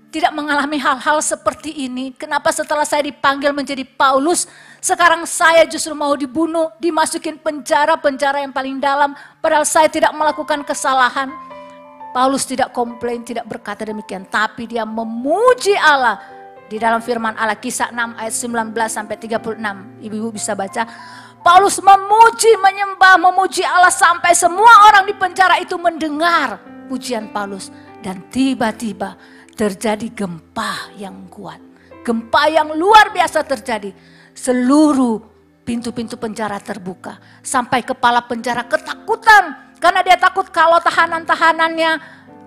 [SPEAKER 4] tidak mengalami hal-hal seperti ini. Kenapa setelah saya dipanggil menjadi Paulus, sekarang saya justru mau dibunuh, dimasukin penjara yang paling dalam, padahal saya tidak melakukan kesalahan. Paulus tidak komplain, tidak berkata demikian, tapi dia memuji Allah. Di dalam firman Allah, Kisah 6 ayat 19-36, ibu-ibu bisa baca. Paulus memuji, menyembah, memuji Allah sampai semua orang di penjara itu mendengar pujian Paulus. Dan tiba-tiba terjadi gempa yang kuat. Gempa yang luar biasa terjadi. Seluruh pintu-pintu penjara terbuka. Sampai kepala penjara ketakutan. Karena dia takut kalau tahanan-tahanannya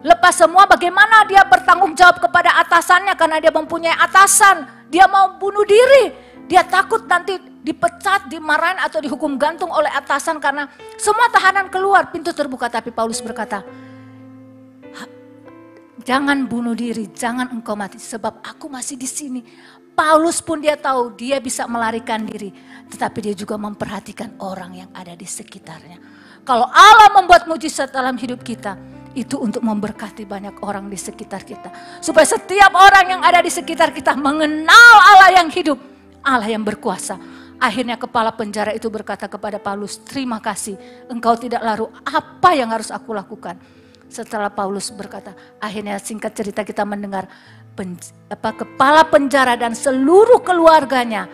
[SPEAKER 4] lepas semua, bagaimana dia bertanggung jawab kepada atasannya. Karena dia mempunyai atasan. Dia mau bunuh diri. Dia takut nanti dipecat, dimarahin atau dihukum gantung oleh atasan. Karena semua tahanan keluar, pintu terbuka. Tapi Paulus berkata, jangan bunuh diri, jangan engkau mati, sebab aku masih di sini. Paulus pun dia tahu dia bisa melarikan diri, tetapi dia juga memperhatikan orang yang ada di sekitarnya. Kalau Allah membuat mujizat dalam hidup kita, itu untuk memberkati banyak orang di sekitar kita. Supaya setiap orang yang ada di sekitar kita mengenal Allah yang hidup, Allah yang berkuasa. Akhirnya kepala penjara itu berkata kepada Paulus, terima kasih, engkau tidak lalu apa yang harus aku lakukan. Setelah Paulus berkata, akhirnya singkat cerita kita mendengar kepala penjara dan seluruh keluarganya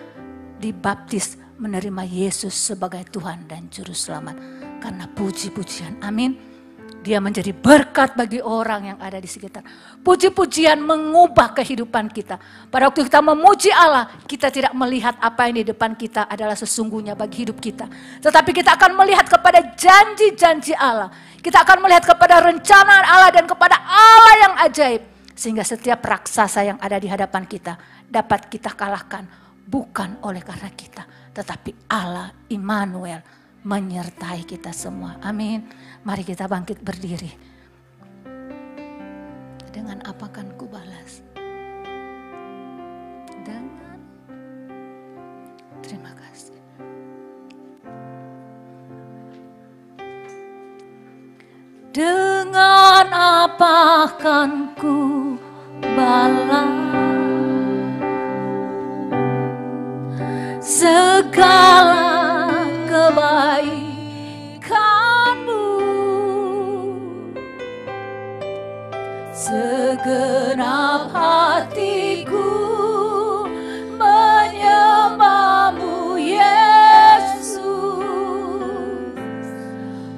[SPEAKER 4] dibaptis menerima Yesus sebagai Tuhan dan Juru Selamat. Karena puji-pujian, amin. Dia menjadi berkat bagi orang yang ada di sekitar. Puji-pujian mengubah kehidupan kita. Pada waktu kita memuji Allah, kita tidak melihat apa yang di depan kita adalah sesungguhnya bagi hidup kita. Tetapi kita akan melihat kepada janji-janji Allah. Kita akan melihat kepada rencana Allah dan kepada Allah yang ajaib. Sehingga setiap raksasa yang ada di hadapan kita dapat kita kalahkan. Bukan oleh karena kita, tetapi Allah Immanuel menyertai kita semua. Amin. Mari kita bangkit berdiri. Dengan apa kan ku balas? Dengan terima kasih. Dengan apa kan ku balas segala kebaikanmu, segenap hatiku menyembahmu Yesus.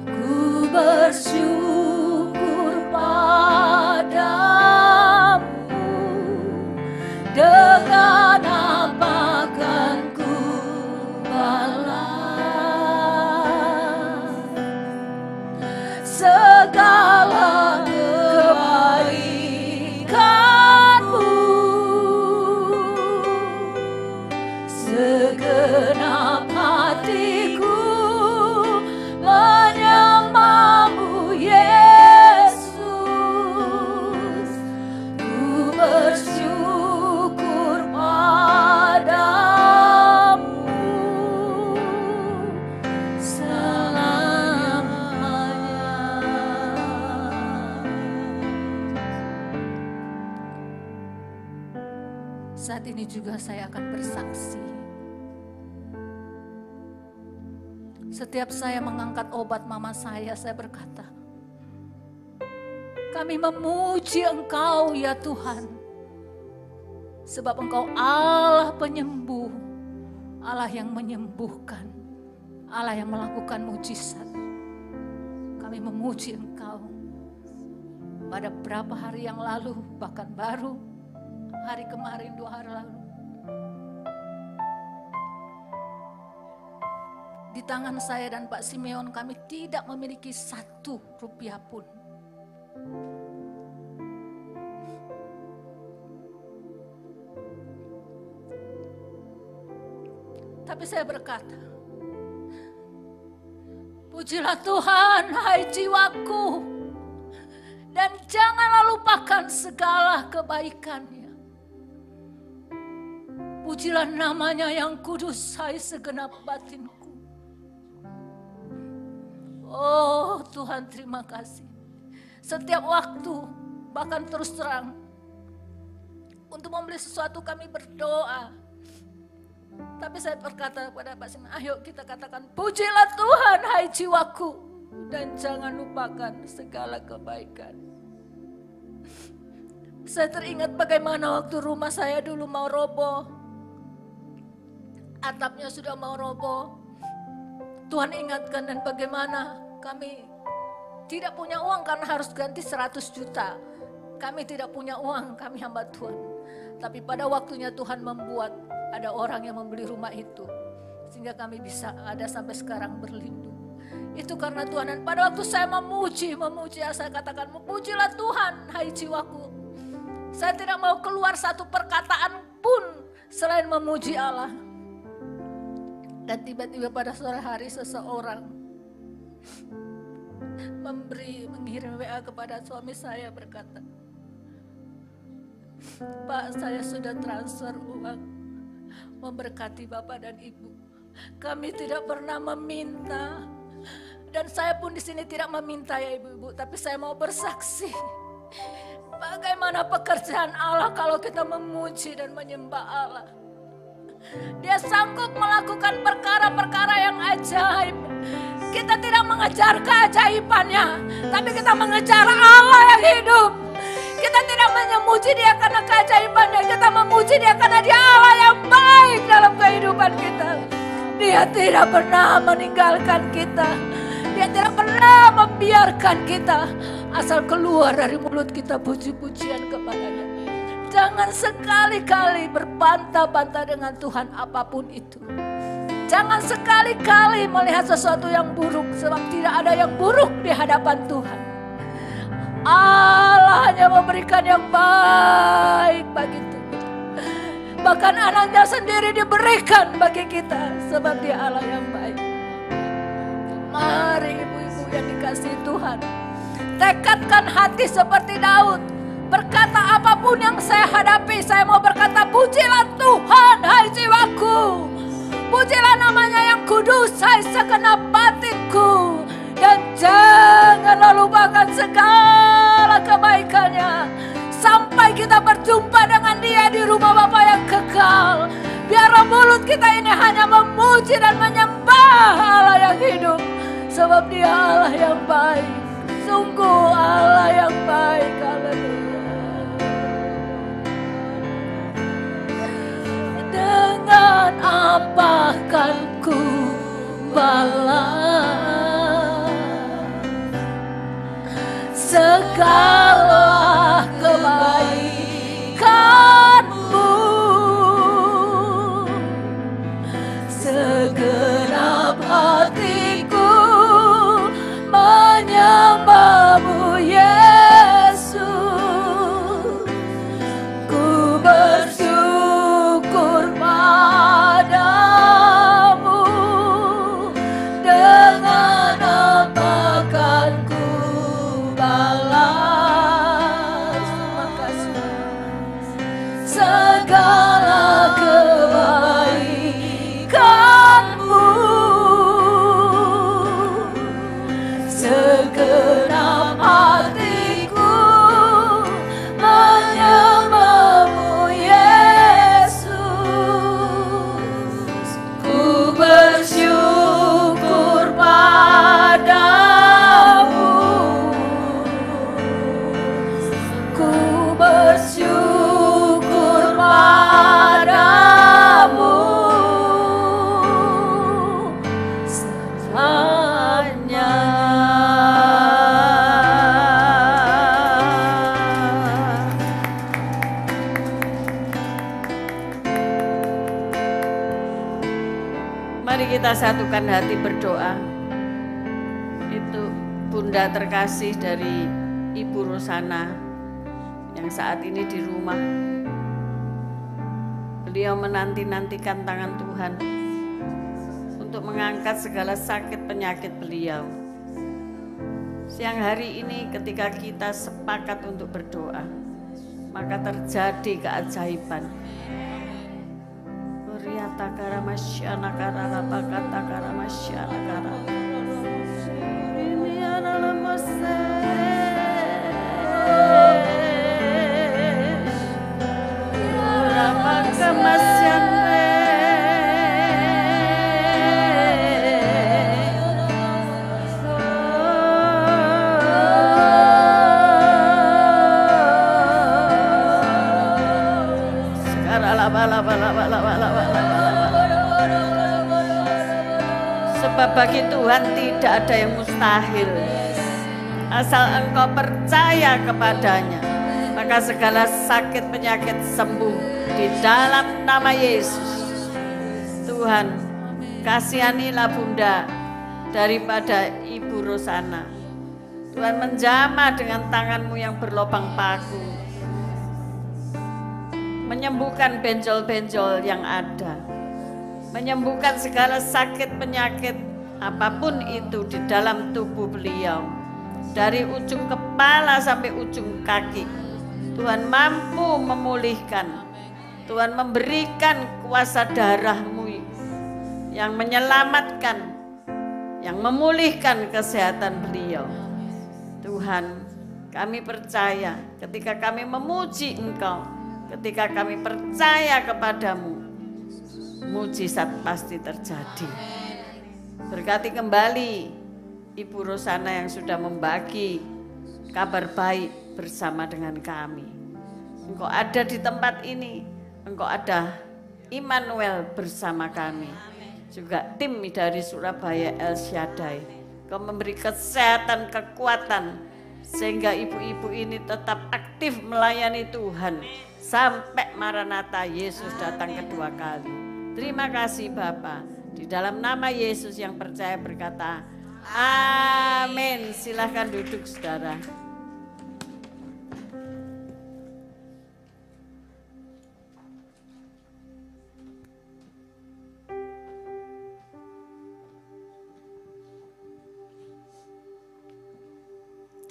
[SPEAKER 4] Ku bersyukur padamu. Dengan apa kan ku balas segala kebaikanmu, segenap hatiku menyembahmu Yesus. Ku bersyukur padamu selamanya. Saat ini juga saya akan bersaksi. Setiap saya mengangkat obat mama saya berkata, kami memuji Engkau ya Tuhan. Sebab Engkau Allah penyembuh, Allah yang menyembuhkan, Allah yang melakukan mujizat. Kami memuji Engkau. Pada beberapa hari yang lalu, bahkan baru hari kemarin 2 hari lalu, di tangan saya dan Pak Simeon kami tidak memiliki 1 rupiah pun. Tapi saya berkata, pujilah Tuhan hai jiwaku, dan janganlah lupakan segala kebaikannya. Pujilah namanya yang kudus hai segenap batinku. Oh Tuhan, terima kasih. Setiap waktu, bahkan terus terang, untuk membeli sesuatu kami berdoa. Tapi saya berkata kepada Pak Siman, ayo kita katakan, pujilah Tuhan hai jiwaku, dan jangan lupakan segala kebaikan. Saya teringat bagaimana waktu rumah saya dulu mau roboh, atapnya sudah mau roboh. Tuhan ingatkan, dan bagaimana kami tidak punya uang karena harus ganti 100 juta. Kami tidak punya uang, kami hamba Tuhan. Tapi pada waktunya Tuhan membuat ada orang yang membeli rumah itu, sehingga kami bisa ada sampai sekarang berlindung. Itu karena Tuhan. Dan pada waktu saya memuji, saya katakan, memujilah Tuhan hai jiwaku. Saya tidak mau keluar satu perkataan pun selain memuji Allah. Dan tiba-tiba pada sore hari seseorang mengirim WA kepada suami saya berkata, Pak, saya sudah transfer uang memberkati Bapak dan Ibu. Kami tidak pernah meminta, dan saya pun di sini tidak meminta ya ibu-ibu, tapi saya mau bersaksi. Bagaimana pekerjaan Allah kalau kita memuji dan menyembah Allah. Dia sanggup melakukan perkara-perkara yang ajaib. Kita tidak mengejar keajaibannya, tapi kita mengejar Allah yang hidup. Kita tidak memuji Dia karena keajaibannya, kita memuji Dia karena Dia Allah yang baik dalam kehidupan kita. Dia tidak pernah meninggalkan kita. Dia tidak pernah membiarkan kita. Asal keluar dari mulut kita puji-pujian kepadanya. Jangan sekali-kali berbantah-bantah dengan Tuhan apapun itu. Jangan sekali-kali melihat sesuatu yang buruk, sebab tidak ada yang buruk di hadapan Tuhan. Allah hanya memberikan yang baik bagi kita. Bahkan anaknya sendiri diberikan bagi kita, sebab Dia Allah yang baik. Mari ibu-ibu yang dikasihi Tuhan, tekadkan hati seperti Daud. Berkata apapun yang saya hadapi, saya mau berkata, pujilah Tuhan hai jiwaku. Pujilah namanya yang kudus hai segenap batinku. Dan janganlah lupakan segala kebaikannya, sampai kita berjumpa dengan Dia di rumah Bapa yang kekal. Biarlah mulut kita ini hanya memuji dan menyembah Allah yang hidup, sebab Dia Allah yang baik. Sungguh Allah yang baik. Haleluya. Dengan apa kan ku balas segala kebaikanmu, segenap hatiku menyembahmu Yesus. Ku bersyukur padamu, dengan apa kan ku balas. Terima kasih. Segala kebaikanmu, segenap hatiku menyembahmu Yesus. Ku bersyukur padamu, ku bersyukur padamu selamanya.
[SPEAKER 5] Mari kita satukan hati berdoa. Itu Bunda terkasih dari Ibu Rosana yang saat ini di rumah. Beliau menanti-nantikan tangan Tuhan untuk mengangkat segala sakit penyakit beliau. Siang hari ini ketika kita sepakat untuk berdoa, maka terjadi keajaiban. Takara masyana kara pakata kara masyana kara bahwa bagi Tuhan tidak ada yang mustahil. Asal engkau percaya kepadanya, maka segala sakit penyakit sembuh di dalam nama Yesus. Tuhan, kasihanilah Bunda daripada Ibu Rosana. Tuhan, menjamah dengan tangan-Mu yang berlubang paku, menyembuhkan benjol-benjol yang ada, menyembuhkan segala sakit penyakit apapun itu di dalam tubuh beliau, dari ujung kepala sampai ujung kaki. Tuhan mampu memulihkan. Tuhan memberikan kuasa darah-Mu yang menyelamatkan, yang memulihkan kesehatan beliau. Tuhan, kami percaya ketika kami memuji Engkau, ketika kami percaya kepadamu, mujizat pasti terjadi. Berkati kembali Ibu Rosana yang sudah membagi kabar baik bersama dengan kami. Engkau ada di tempat ini, Engkau ada Immanuel bersama kami. Juga tim dari Surabaya El Shaddai. Engkau memberi kesehatan, kekuatan, sehingga ibu-ibu ini tetap aktif melayani Tuhan sampai Maranatha Yesus datang kedua kali. Terima kasih Bapa. Di dalam nama Yesus yang percaya berkata, amin. Silahkan duduk saudara.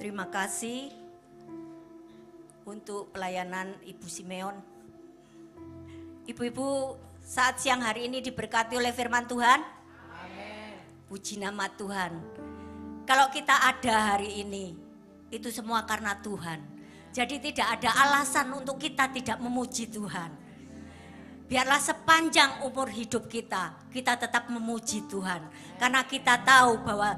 [SPEAKER 6] Terima kasih untuk pelayanan Ibu Simeon. Ibu-ibu saat siang hari ini diberkati oleh firman Tuhan. Amin. Puji nama Tuhan. Kalau kita ada hari ini, itu semua karena Tuhan. Jadi tidak ada alasan untuk kita tidak memuji Tuhan. Biarlah sepanjang umur hidup kita tetap memuji Tuhan. Karena kita tahu bahwa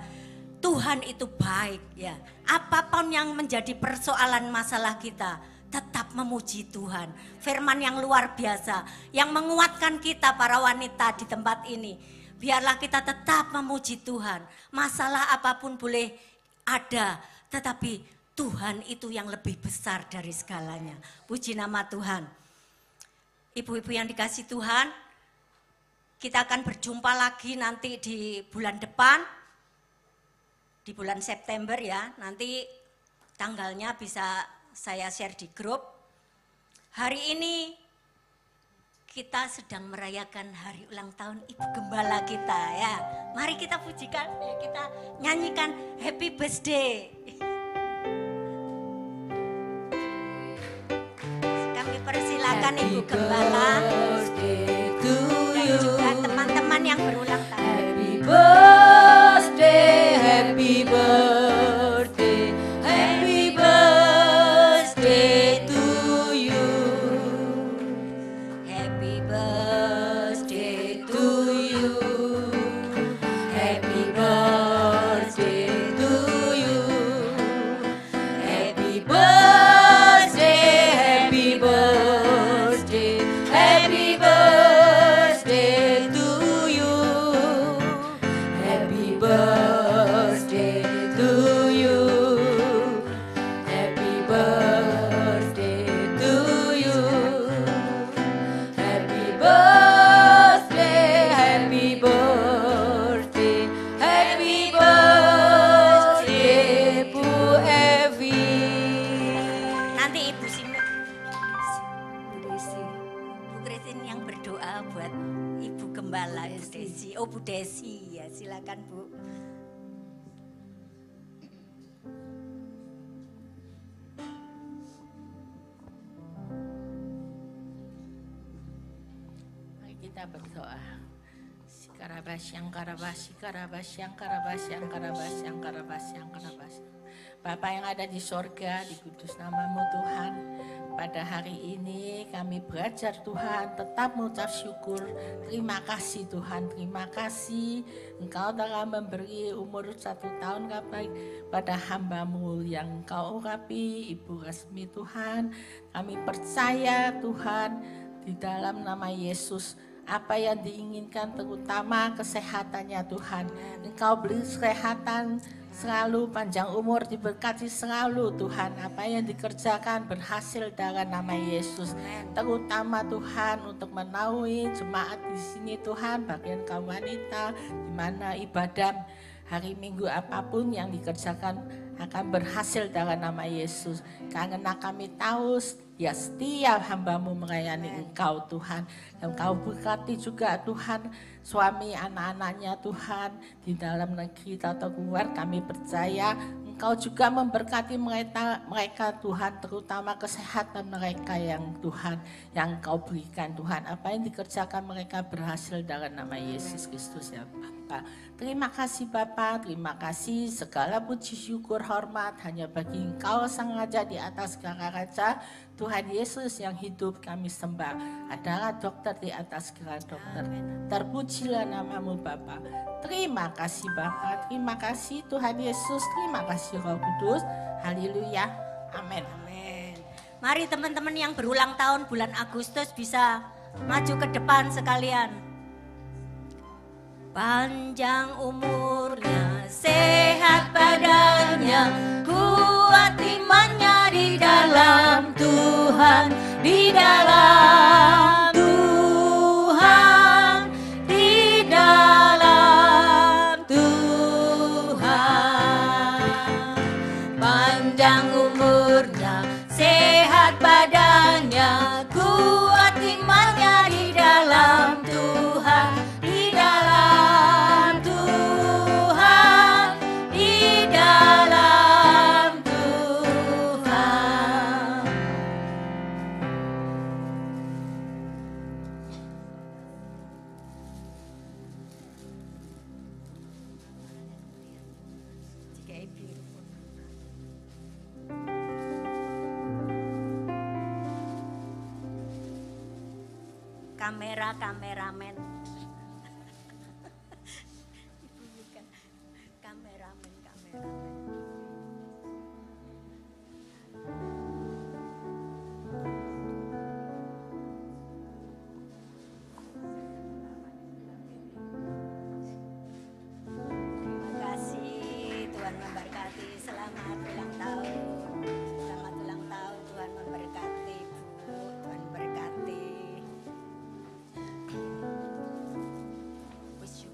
[SPEAKER 6] Tuhan itu baik ya. Apapun yang menjadi persoalan masalah kita, tetap memuji Tuhan. Firman yang luar biasa, yang menguatkan kita para wanita di tempat ini. Biarlah kita tetap memuji Tuhan. Masalah apapun boleh ada, tetapi Tuhan itu yang lebih besar dari segalanya. Puji nama Tuhan. Ibu-ibu yang dikasih Tuhan, kita akan berjumpa lagi nanti di bulan depan. Di bulan September ya, nanti tanggalnya bisa saya share di grup. Hari ini kita sedang merayakan hari ulang tahun Ibu Gembala kita ya. Mari kita pujikan, ya, kita nyanyikan Happy Birthday. Kami persilakan Ibu Gembala dan juga teman-teman yang berulang tahun.
[SPEAKER 3] Happy birthday, happy birthday to you.
[SPEAKER 6] Happy birthday
[SPEAKER 3] To you, happy birthday to you. Happy birthday, happy birthday, happy birthday to you. Happy birthday to you. Happy birthday to you. Happy birthday, happy birthday, happy birthday, Bu Evi.
[SPEAKER 6] Nanti Ibu Bu Christine yang berdoa buat Ibu Gembala Bu Desi. Oh Bu Desi ya, silakan Bu.
[SPEAKER 7] Mari kita berdoa. Sikarabasyang karabasyang karabasyang karabasyang karabasyang karabasyang. Bapa yang ada di sorga, dikudus namamu Tuhan. Pada hari ini kami belajar Tuhan, tetap mengucap syukur. Terima kasih Tuhan, terima kasih Engkau telah memberi umur 1 tahun pada hamba-Mu yang Engkau urapi, Ibu Resmi Tuhan. Kami percaya Tuhan, di dalam nama Yesus apa yang diinginkan, terutama kesehatannya Tuhan. Engkau beri kesehatan selalu, panjang umur, diberkati selalu Tuhan. Apa yang dikerjakan berhasil dalam nama Yesus. Terutama Tuhan untuk menaungi jemaat di sini Tuhan, bagian kaum wanita, di mana ibadah hari Minggu apapun yang dikerjakan akan berhasil dalam nama Yesus. Karena kami tahu ya setiap hamba-Mu melayani Engkau Tuhan. Dan Engkau berkati juga Tuhan suami anak-anaknya Tuhan di dalam negeri atau luar. Kami percaya Engkau juga memberkati mereka Tuhan, terutama kesehatan mereka yang Tuhan yang Engkau berikan Tuhan. Apa yang dikerjakan mereka berhasil dalam nama Yesus Kristus ya Bapa. Terima kasih Bapa, terima kasih, segala puji syukur hormat hanya bagi Engkau Sang Raja di atas segala raja. Tuhan Yesus yang hidup kami sembah, adalah dokter di atas segala dokter. Terpujilah nama-Mu Bapa. Terima kasih Bapa, terima kasih Tuhan Yesus, terima kasih Roh Kudus. Haleluya, amin.
[SPEAKER 6] Amin. Mari teman-teman yang berulang tahun bulan Agustus bisa maju ke depan sekalian. Panjang umurnya, sehat badannya, kuat imannya di dalam Tuhan, di dalam Tuhan, di dalam Tuhan. Panjang umurnya, sehat badannya, kuat imannya di dalam Tuhan, di dalam Tuhan, di dalam Tuhan. Kameramen. Kameramen. Terima kasih, Tuhan memberkati. Selamat ulang tahun. Selamat ulang tahun, Tuhan memberkati, Bu. Tuhan memberkati.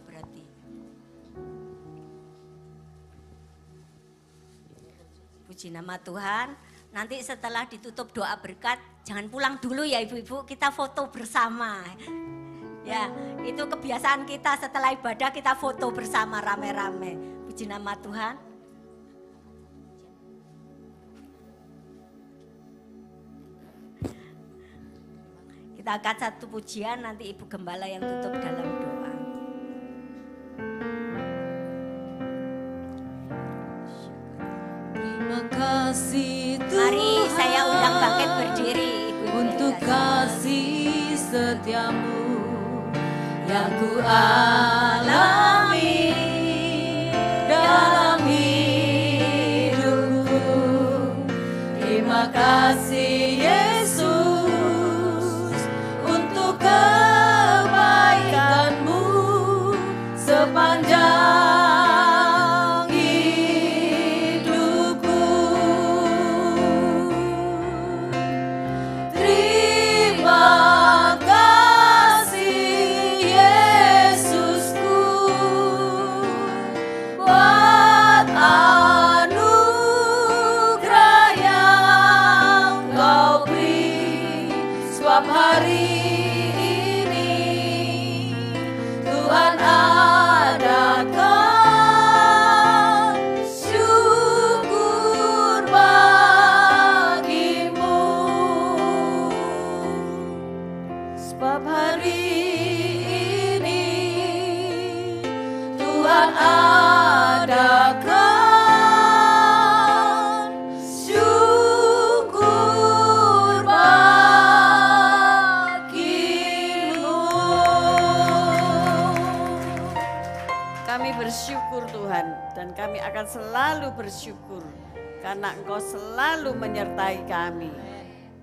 [SPEAKER 6] Berarti puji nama Tuhan. Nanti setelah ditutup doa berkat, jangan pulang dulu ya ibu-ibu, kita foto bersama. Ya, itu kebiasaan kita setelah ibadah kita foto bersama rame-rame. Puji nama Tuhan. Kita angkat satu pujian, nanti Ibu Gembala yang tutup dalam doa.
[SPEAKER 3] Terima kasih Tuhan.
[SPEAKER 6] Mari saya undang bangkit berdiri ibu-ibu
[SPEAKER 3] untuk
[SPEAKER 6] yang kasih.
[SPEAKER 3] kasih setiamu yang ku alami dalam hidupku. Terima kasih Yesus untuk kebaikan-Mu sepanjang hidupku. Terima kasih Yesusku buat anugerah yang Kau beri. Sebab hari ini Tuhan adakan syukur bagi-Mu. Sebab hari ini Tuhan adakan syukur bagi-Mu.
[SPEAKER 5] Kami bersyukur Tuhan, dan kami akan selalu bersyukur karena Engkau selalu menyertai kami.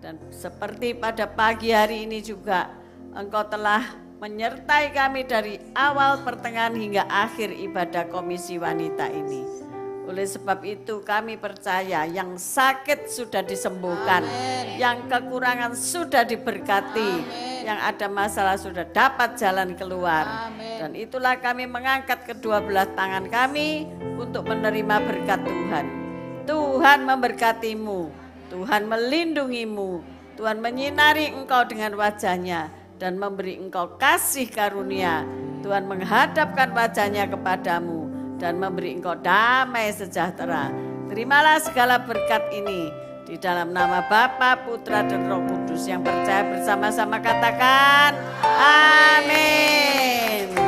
[SPEAKER 5] Dan seperti pada pagi hari ini juga Engkau telah menyertai kami dari awal, pertengahan hingga akhir ibadah komisi wanita ini. Oleh sebab itu kami percaya yang sakit sudah disembuhkan, yang kekurangan sudah diberkati, yang ada masalah sudah dapat jalan keluar. Dan itulah kami mengangkat kedua belah tangan kami untuk menerima berkat Tuhan. Tuhan memberkatimu, Tuhan melindungimu, Tuhan menyinari engkau dengan wajahnya dan memberi engkau kasih karunia. Tuhan menghadapkan wajahnya kepadamu dan memberi engkau damai sejahtera. Terimalah segala berkat ini di dalam nama Bapa, Putra, dan Roh Kudus. Yang percaya bersama-sama katakan amin.